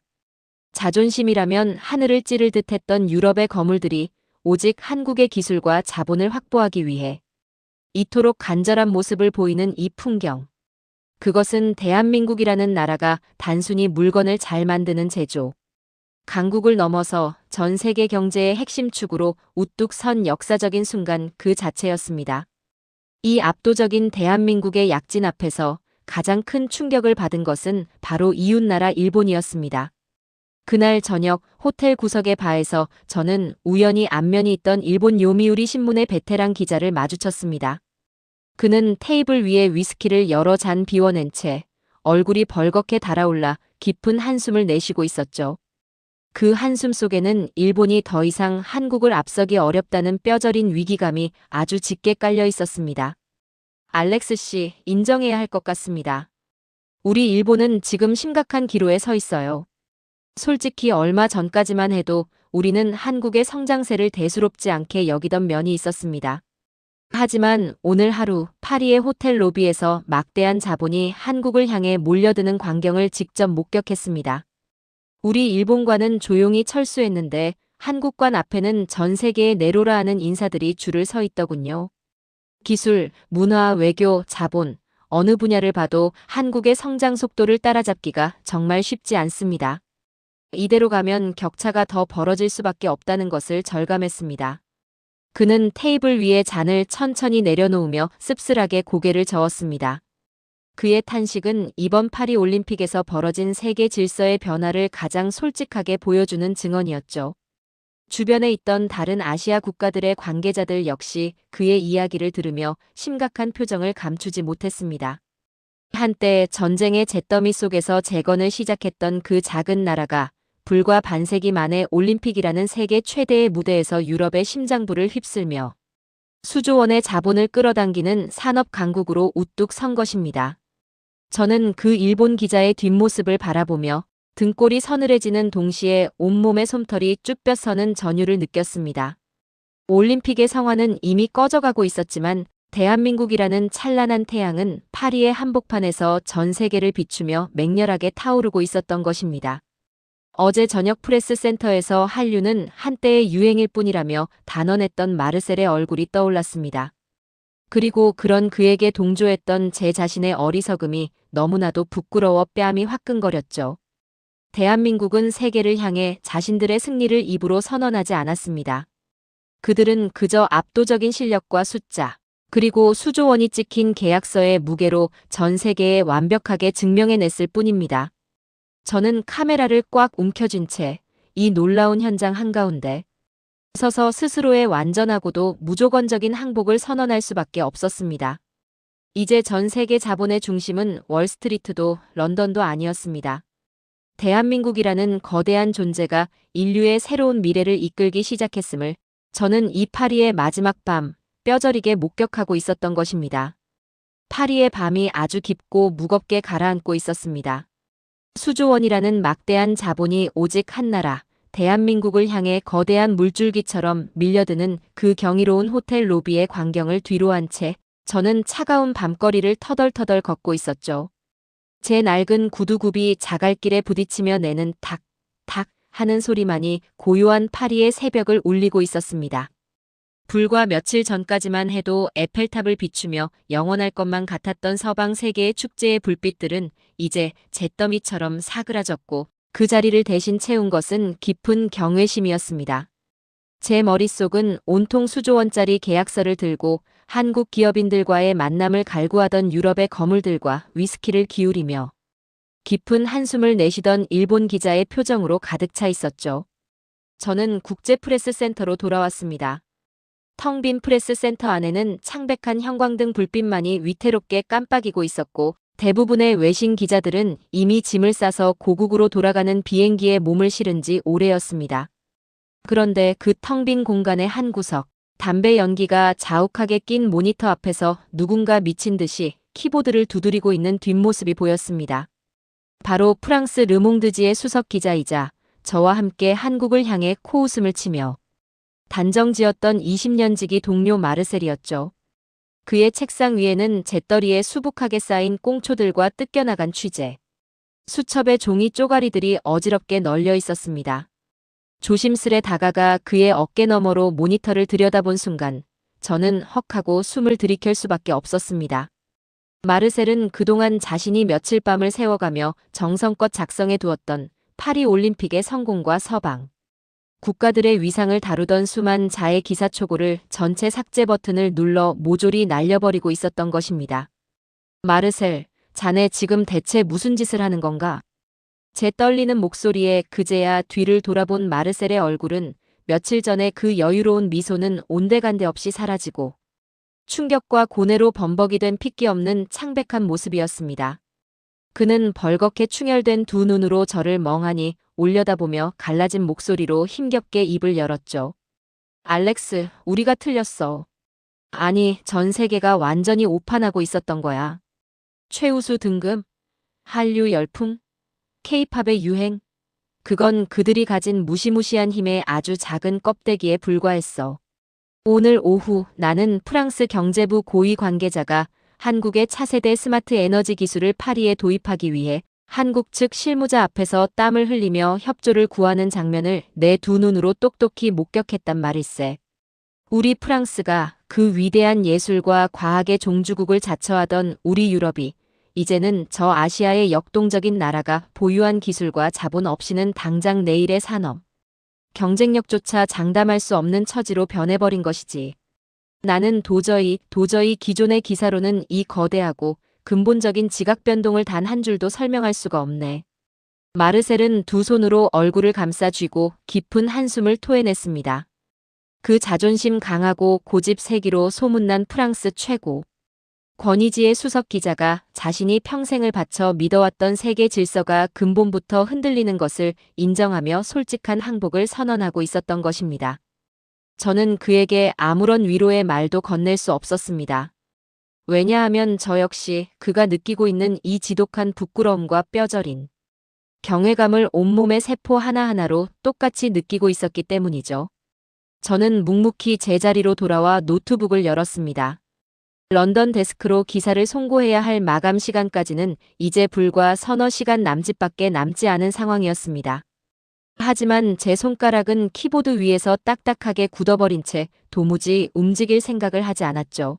자존심이라면 하늘을 찌를 듯 했던 유럽의 거물들이 오직 한국의 기술과 자본을 확보하기 위해 이토록 간절한 모습을 보이는 이 풍경. 그것은 대한민국이라는 나라가 단순히 물건을 잘 만드는 제조, 강국을 넘어서 전 세계 경제의 핵심 축으로 우뚝 선 역사적인 순간 그 자체였습니다. 이 압도적인 대한민국의 약진 앞에서 가장 큰 충격을 받은 것은 바로 이웃나라 일본이었습니다. 그날 저녁 호텔 구석의 바에서 저는 우연히 안면이 있던 일본 요미우리 신문의 베테랑 기자를 마주쳤습니다. 그는 테이블 위에 위스키를 여러 잔 비워낸 채 얼굴이 벌겋게 달아올라 깊은 한숨을 내쉬고 있었죠. 그 한숨 속에는 일본이 더 이상 한국을 앞서기 어렵다는 뼈저린 위기감이 아주 짙게 깔려 있었습니다. 알렉스 씨, 인정해야 할 것 같습니다. 우리 일본은 지금 심각한 기로에 서 있어요. 솔직히 얼마 전까지만 해도 우리는 한국의 성장세를 대수롭지 않게 여기던 면이 있었습니다. 하지만 오늘 하루 파리의 호텔 로비에서 막대한 자본이 한국을 향해 몰려드는 광경을 직접 목격했습니다. 우리 일본관은 조용히 철수했는데 한국관 앞에는 전 세계의 네로라 하는 인사들이 줄을 서 있더군요. 기술, 문화, 외교, 자본, 어느 분야를 봐도 한국의 성장 속도를 따라잡기가 정말 쉽지 않습니다. 이대로 가면 격차가 더 벌어질 수밖에 없다는 것을 절감했습니다. 그는 테이블 위에 잔을 천천히 내려놓으며 씁쓸하게 고개를 저었습니다. 그의 탄식은 이번 파리 올림픽에서 벌어진 세계 질서의 변화를 가장 솔직하게 보여주는 증언이었죠. 주변에 있던 다른 아시아 국가들의 관계자들 역시 그의 이야기를 들으며 심각한 표정을 감추지 못했습니다. 한때 전쟁의 잿더미 속에서 재건을 시작했던 그 작은 나라가 불과 반세기 만에 올림픽이라는 세계 최대의 무대에서 유럽의 심장부를 휩쓸며 수조 원의 자본을 끌어당기는 산업 강국으로 우뚝 선 것입니다. 저는 그 일본 기자의 뒷모습을 바라보며 등골이 서늘해지는 동시에 온몸의 솜털이 쭉 뼈서는 전율을 느꼈습니다. 올림픽의 성화는 이미 꺼져가고 있었지만 대한민국이라는 찬란한 태양은 파리의 한복판에서 전 세계를 비추며 맹렬하게 타오르고 있었던 것입니다. 어제 저녁 프레스센터에서 한류는 한때의 유행일 뿐이라며 단언했던 마르셀의 얼굴이 떠올랐습니다. 그리고 그런 그에게 동조했던 제 자신의 어리석음이 너무나도 부끄러워 뺨이 화끈거렸죠. 대한민국은 세계를 향해 자신들의 승리를 입으로 선언하지 않았습니다. 그들은 그저 압도적인 실력과 숫자, 그리고 수조 원이 찍힌 계약서의 무게로 전 세계에 완벽하게 증명해냈을 뿐입니다. 저는 카메라를 꽉 움켜쥔 채 이 놀라운 현장 한가운데 서서 스스로의 완전하고도 무조건적인 항복을 선언할 수밖에 없었습니다. 이제 전 세계 자본의 중심은 월스트리트도 런던도 아니었습니다. 대한민국이라는 거대한 존재가 인류의 새로운 미래를 이끌기 시작했음을 저는 이 파리의 마지막 밤 뼈저리게 목격하고 있었던 것입니다. 파리의 밤이 아주 깊고 무겁게 가라앉고 있었습니다. 수조 원이라는 막대한 자본이 오직 한 나라, 대한민국을 향해 거대한 물줄기처럼 밀려드는 그 경이로운 호텔 로비의 광경을 뒤로 한 채 저는 차가운 밤거리를 터덜터덜 걷고 있었죠. 제 낡은 구두굽이 자갈길에 부딪히며 내는 탁, 탁 하는 소리만이 고요한 파리의 새벽을 울리고 있었습니다. 불과 며칠 전까지만 해도 에펠탑을 비추며 영원할 것만 같았던 서방 세계의 축제의 불빛들은 이제 잿더미처럼 사그라졌고 그 자리를 대신 채운 것은 깊은 경외심이었습니다. 제 머릿속은 온통 수조 원짜리 계약서를 들고 한국 기업인들과의 만남을 갈구하던 유럽의 거물들과 위스키를 기울이며 깊은 한숨을 내쉬던 일본 기자의 표정으로 가득 차 있었죠. 저는 국제 프레스 센터로 돌아왔습니다. 텅 빈 프레스 센터 안에는 창백한 형광등 불빛만이 위태롭게 깜빡이고 있었고 대부분의 외신 기자들은 이미 짐을 싸서 고국으로 돌아가는 비행기에 몸을 실은 지 오래였습니다. 그런데 그 텅 빈 공간의 한 구석, 담배 연기가 자욱하게 낀 모니터 앞에서 누군가 미친 듯이 키보드를 두드리고 있는 뒷모습이 보였습니다. 바로 프랑스 르몽드지의 수석 기자이자 저와 함께 한국을 향해 코웃음을 치며 단정지었던 20년 지기 동료 마르셀이었죠. 그의 책상 위에는 재떨이에 수북하게 쌓인 꽁초들과 뜯겨나간 취재, 수첩의 종이 쪼가리들이 어지럽게 널려 있었습니다. 조심스레 다가가 그의 어깨 너머로 모니터를 들여다본 순간 저는 헉하고 숨을 들이킬 수밖에 없었습니다. 마르셀은 그동안 자신이 며칠 밤을 새워가며 정성껏 작성해 두었던 파리 올림픽의 성공과 서방, 국가들의 위상을 다루던 수만 자의 기사초고를 전체 삭제 버튼을 눌러 모조리 날려버리고 있었던 것입니다. 마르셀, 자네 지금 대체 무슨 짓을 하는 건가? 제 떨리는 목소리에 그제야 뒤를 돌아본 마르셀의 얼굴은 며칠 전에 그 여유로운 미소는 온데간데 없이 사라지고 충격과 고뇌로 범벅이 된 핏기 없는 창백한 모습이었습니다. 그는 벌겋게 충혈된 두 눈으로 저를 멍하니 올려다보며 갈라진 목소리로 힘겹게 입을 열었죠. 알렉스, 우리가 틀렸어. 아니, 전 세계가 완전히 오판하고 있었던 거야. 최우수 등급, 한류 열풍, 케이팝의 유행. 그건 그들이 가진 무시무시한 힘의 아주 작은 껍데기에 불과했어. 오늘 오후 나는 프랑스 경제부 고위 관계자가 한국의 차세대 스마트 에너지 기술을 파리에 도입하기 위해 한국 측 실무자 앞에서 땀을 흘리며 협조를 구하는 장면을 내 두 눈으로 똑똑히 목격했단 말일세. 우리 프랑스가 그 위대한 예술과 과학의 종주국을 자처하던 우리 유럽이 이제는 저 아시아의 역동적인 나라가 보유한 기술과 자본 없이는 당장 내일의 산업, 경쟁력조차 장담할 수 없는 처지로 변해버린 것이지. 나는 도저히 기존의 기사로는 이 거대하고 근본적인 지각 변동을 단 한 줄도 설명할 수가 없네. 마르셀은 두 손으로 얼굴을 감싸 쥐고 깊은 한숨을 토해냈습니다. 그 자존심 강하고 고집 세기로 소문난 프랑스 최고 권위지의 수석 기자가 자신이 평생을 바쳐 믿어왔던 세계 질서가 근본부터 흔들리는 것을 인정하며 솔직한 항복을 선언하고 있었던 것입니다. 저는 그에게 아무런 위로의 말도 건넬 수 없었습니다. 왜냐하면 저 역시 그가 느끼고 있는 이 지독한 부끄러움과 뼈저린 경외감을 온몸의 세포 하나하나로 똑같이 느끼고 있었기 때문이죠. 저는 묵묵히 제자리로 돌아와 노트북을 열었습니다. 런던 데스크로 기사를 송고해야 할 마감 시간까지는 이제 불과 서너 시간 남짓밖에 남지 않은 상황이었습니다. 하지만 제 손가락은 키보드 위에서 딱딱하게 굳어버린 채 도무지 움직일 생각을 하지 않았죠.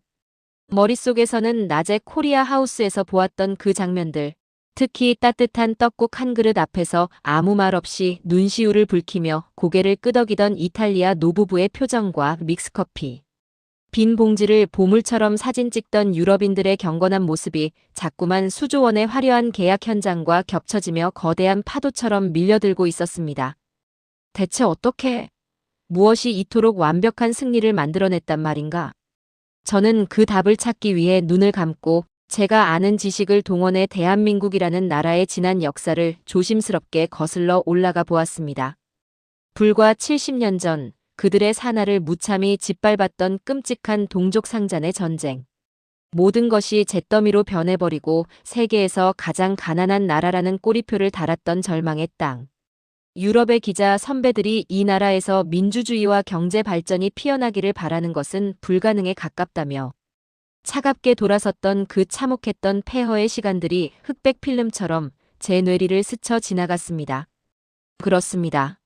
머릿속에서는 낮에 코리아 하우스에서 보았던 그 장면들, 특히 따뜻한 떡국 한 그릇 앞에서 아무 말 없이 눈시울을 붉히며 고개를 끄덕이던 이탈리아 노부부의 표정과 믹스커피, 빈 봉지를 보물처럼 사진 찍던 유럽인들의 경건한 모습이 자꾸만 수조 원의 화려한 계약 현장과 겹쳐지며 거대한 파도처럼 밀려들고 있었습니다. 대체 어떻게, 무엇이 이토록 완벽한 승리를 만들어냈단 말인가? 저는 그 답을 찾기 위해 눈을 감고 제가 아는 지식을 동원해 대한민국이라는 나라의 지난 역사를 조심스럽게 거슬러 올라가 보았습니다. 불과 70년 전 그들의 산하를 무참히 짓밟았던 끔찍한 동족 상잔의 전쟁. 모든 것이 잿더미로 변해버리고 세계에서 가장 가난한 나라라는 꼬리표를 달았던 절망의 땅. 유럽의 기자 선배들이 이 나라에서 민주주의와 경제 발전이 피어나기를 바라는 것은 불가능에 가깝다며 차갑게 돌아섰던 그 참혹했던 폐허의 시간들이 흑백 필름처럼 제 뇌리를 스쳐 지나갔습니다. 그렇습니다.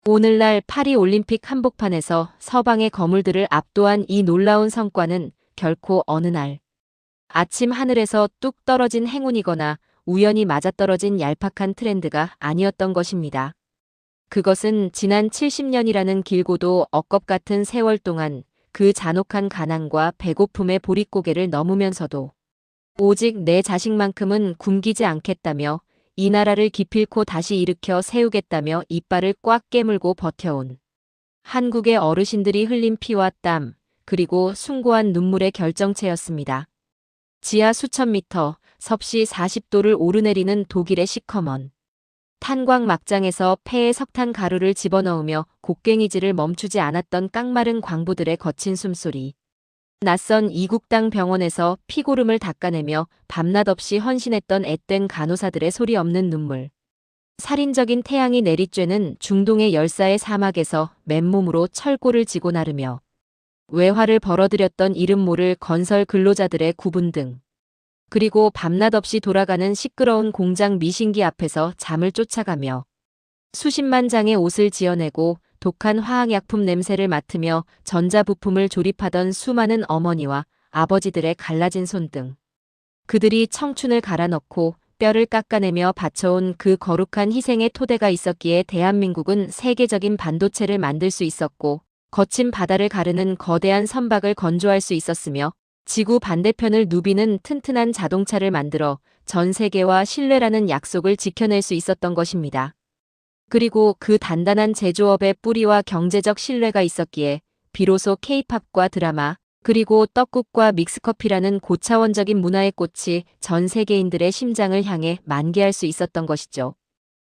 오늘날 파리 올림픽 한복판에서 서방의 거물들을 압도한 이 놀라운 성과는 결코 어느 날 아침 하늘에서 뚝 떨어진 행운이거나 우연히 맞아떨어진 얄팍한 트렌드가 아니었던 것입니다. 그것은 지난 70년이라는 길고도 억겁 같은 세월 동안 그 잔혹한 가난과 배고픔의 보릿고개를 넘으면서도 오직 내 자식만큼은 굶기지 않겠다며 이 나라를 기필코 다시 일으켜 세우겠다며 이빨을 꽉 깨물고 버텨온 한국의 어르신들이 흘린 피와 땀, 그리고 숭고한 눈물의 결정체였습니다. 지하 수천 미터, 섭씨 40도를 오르내리는 독일의 시커먼 탄광 막장에서 폐에 석탄 가루를 집어넣으며 곡괭이질을 멈추지 않았던 깡마른 광부들의 거친 숨소리. 낯선 이국당 병원에서 피고름을 닦아내며 밤낮 없이 헌신했던 앳된 간호사들의 소리 없는 눈물. 살인적인 태양이 내리쬐는 중동의 열사의 사막에서 맨몸으로 철골을 지고 나르며 외화를 벌어들였던 이름 모를 건설 근로자들의 구분 등. 그리고 밤낮 없이 돌아가는 시끄러운 공장 미신기 앞에서 잠을 쫓아가며 수십만 장의 옷을 지어내고 독한 화학약품 냄새를 맡으며 전자부품을 조립하던 수많은 어머니와 아버지들의 갈라진 손 등. 그들이 청춘을 갈아넣고 뼈를 깎아내며 바쳐온 그 거룩한 희생의 토대가 있었기에 대한민국은 세계적인 반도체를 만들 수 있었고 거친 바다를 가르는 거대한 선박을 건조할 수 있었으며 지구 반대편을 누비는 튼튼한 자동차를 만들어 전 세계와 신뢰라는 약속을 지켜낼 수 있었던 것입니다. 그리고 그 단단한 제조업의 뿌리와 경제적 신뢰가 있었기에 비로소 K-팝과 드라마, 그리고 떡국과 믹스커피라는 고차원적인 문화의 꽃이 전 세계인들의 심장을 향해 만개할 수 있었던 것이죠.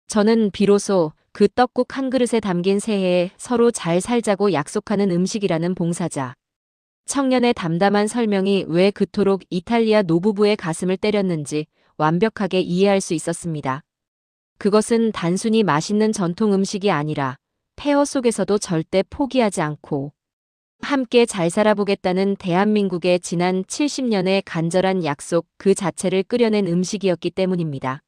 저는 비로소 그 떡국 한 그릇에 담긴 새해에 서로 잘 살자고 약속하는 음식이라는 봉사자. 청년의 담담한 설명이 왜 그토록 이탈리아 노부부의 가슴을 때렸는지 완벽하게 이해할 수 있었습니다. 그것은 단순히 맛있는 전통 음식이 아니라 폐허 속에서도 절대 포기하지 않고 함께 잘 살아보겠다는 대한민국의 지난 70년의 간절한 약속 그 자체를 끓여낸 음식이었기 때문입니다.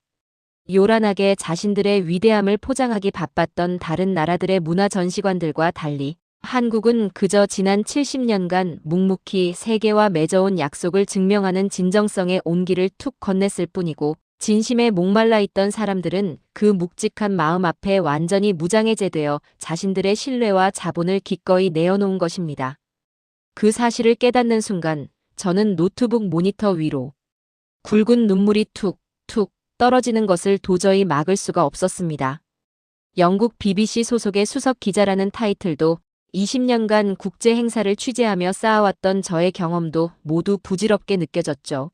요란하게 자신들의 위대함을 포장하기 바빴던 다른 나라들의 문화 전시관들과 달리 한국은 그저 지난 70년간 묵묵히 세계와 맺어온 약속을 증명하는 진정성의 온기를 툭 건넸을 뿐이고 진심에 목말라 있던 사람들은 그 묵직한 마음 앞에 완전히 무장해제되어 자신들의 신뢰와 자본을 기꺼이 내어놓은 것입니다. 그 사실을 깨닫는 순간 저는 노트북 모니터 위로 굵은 눈물이 툭툭 떨어지는 것을 도저히 막을 수가 없었습니다. 영국 BBC 소속의 수석 기자라는 타이틀도 20년간 국제 행사를 취재하며 쌓아왔던 저의 경험도 모두 부질없게 느껴졌죠.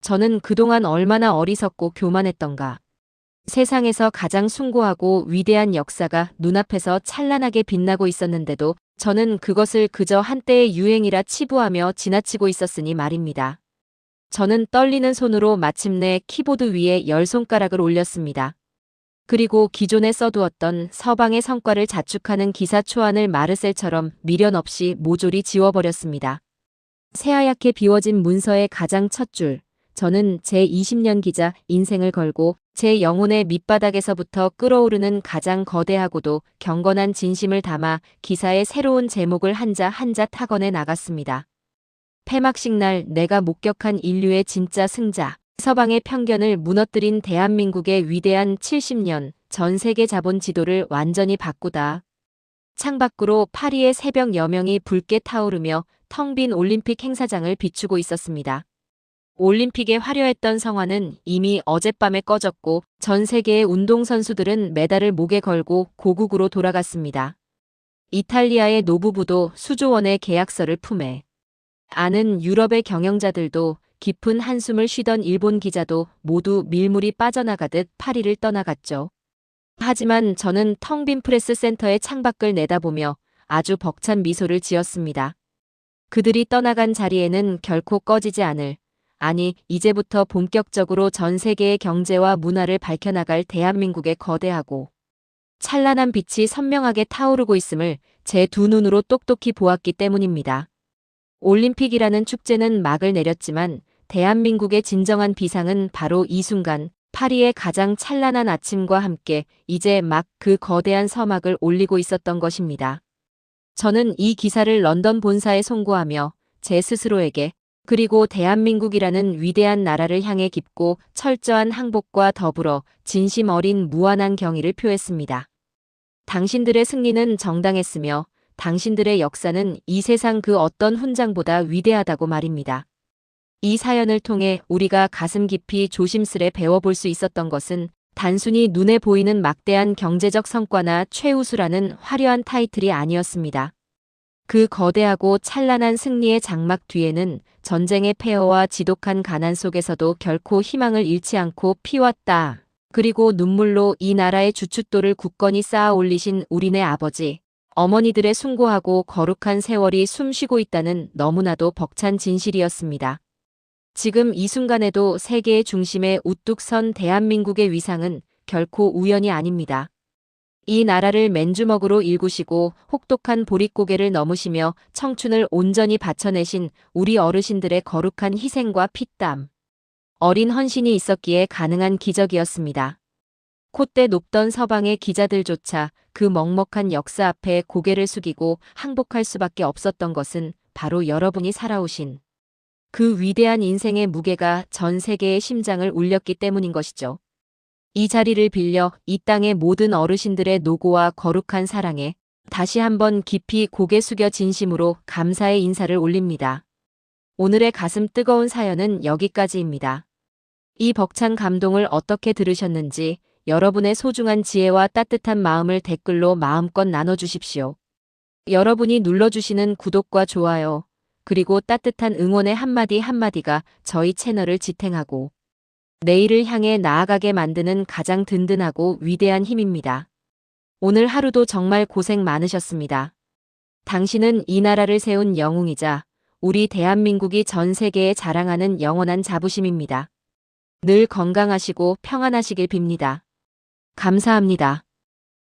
저는 그동안 얼마나 어리석고 교만했던가. 세상에서 가장 숭고하고 위대한 역사가 눈앞에서 찬란하게 빛나고 있었는데도 저는 그것을 그저 한때의 유행이라 치부하며 지나치고 있었으니 말입니다. 저는 떨리는 손으로 마침내 키보드 위에 10손가락을 올렸습니다. 그리고 기존에 써두었던 서방의 성과를 자축하는 기사 초안을 마르셀처럼 미련 없이 모조리 지워버렸습니다. 새하얗게 비워진 문서의 가장 첫 줄. 저는 제 20년 기자 인생을 걸고 제 영혼의 밑바닥에서부터 끓어오르는 가장 거대하고도 경건한 진심을 담아 기사의 새로운 제목을 한자 한자 타건해 나갔습니다. 폐막식 날 내가 목격한 인류의 진짜 승자. 서방의 편견을 무너뜨린 대한민국의 위대한 70년 전 세계 자본 지도를 완전히 바꾸다. 창밖으로 파리의 새벽 여명이 붉게 타오르며 텅 빈 올림픽 행사장을 비추고 있었습니다. 올림픽의 화려했던 성화는 이미 어젯밤에 꺼졌고 전 세계의 운동선수들은 메달을 목에 걸고 고국으로 돌아갔습니다. 이탈리아의 노부부도 수조 원의 계약서를 품에 아는 유럽의 경영자들도 깊은 한숨을 쉬던 일본 기자도 모두 밀물이 빠져나가듯 파리를 떠나갔죠. 하지만 저는 텅 빈 프레스 센터의 창밖을 내다보며 아주 벅찬 미소를 지었습니다. 그들이 떠나간 자리에는 결코 꺼지지 않을, 아니 이제부터 본격적으로 전 세계의 경제와 문화를 밝혀나갈 대한민국의 거대하고 찬란한 빛이 선명하게 타오르고 있음을 제 두 눈으로 똑똑히 보았기 때문입니다. 올림픽이라는 축제는 막을 내렸지만 대한민국의 진정한 비상은 바로 이 순간 파리의 가장 찬란한 아침과 함께 이제 막 그 거대한 서막을 올리고 있었던 것입니다. 저는 이 기사를 런던 본사에 송고하며 제 스스로에게 그리고 대한민국이라는 위대한 나라를 향해 깊고 철저한 항복과 더불어 진심 어린 무한한 경의를 표했습니다. 당신들의 승리는 정당했으며 당신들의 역사는 이 세상 그 어떤 훈장보다 위대하다고 말입니다. 이 사연을 통해 우리가 가슴 깊이 조심스레 배워볼 수 있었던 것은 단순히 눈에 보이는 막대한 경제적 성과나 최우수라는 화려한 타이틀이 아니었습니다. 그 거대하고 찬란한 승리의 장막 뒤에는 전쟁의 폐허와 지독한 가난 속에서도 결코 희망을 잃지 않고 피와 땀, 그리고 눈물로 이 나라의 주춧돌을 굳건히 쌓아 올리신 우리네 아버지, 어머니들의 숭고하고 거룩한 세월이 숨쉬고 있다는 너무나도 벅찬 진실이었습니다. 지금 이 순간에도 세계의 중심에 우뚝 선 대한민국의 위상은 결코 우연이 아닙니다. 이 나라를 맨주먹으로 일구시고 혹독한 보릿고개를 넘으시며 청춘을 온전히 바쳐내신 우리 어르신들의 거룩한 희생과 피땀, 어린 헌신이 있었기에 가능한 기적이었습니다. 콧대 높던 서방의 기자들조차 그 먹먹한 역사 앞에 고개를 숙이고 항복할 수밖에 없었던 것은 바로 여러분이 살아오신 그 위대한 인생의 무게가 전 세계의 심장을 울렸기 때문인 것이죠. 이 자리를 빌려 이 땅의 모든 어르신들의 노고와 거룩한 사랑에 다시 한번 깊이 고개 숙여 진심으로 감사의 인사를 올립니다. 오늘의 가슴 뜨거운 사연은 여기까지입니다. 이 벅찬 감동을 어떻게 들으셨는지 여러분의 소중한 지혜와 따뜻한 마음을 댓글로 마음껏 나눠주십시오. 여러분이 눌러주시는 구독과 좋아요, 그리고 따뜻한 응원의 한마디 한마디가 저희 채널을 지탱하고 내일을 향해 나아가게 만드는 가장 든든하고 위대한 힘입니다. 오늘 하루도 정말 고생 많으셨습니다. 당신은 이 나라를 세운 영웅이자 우리 대한민국이 전 세계에 자랑하는 영원한 자부심입니다. 늘 건강하시고 평안하시길 빕니다. 감사합니다.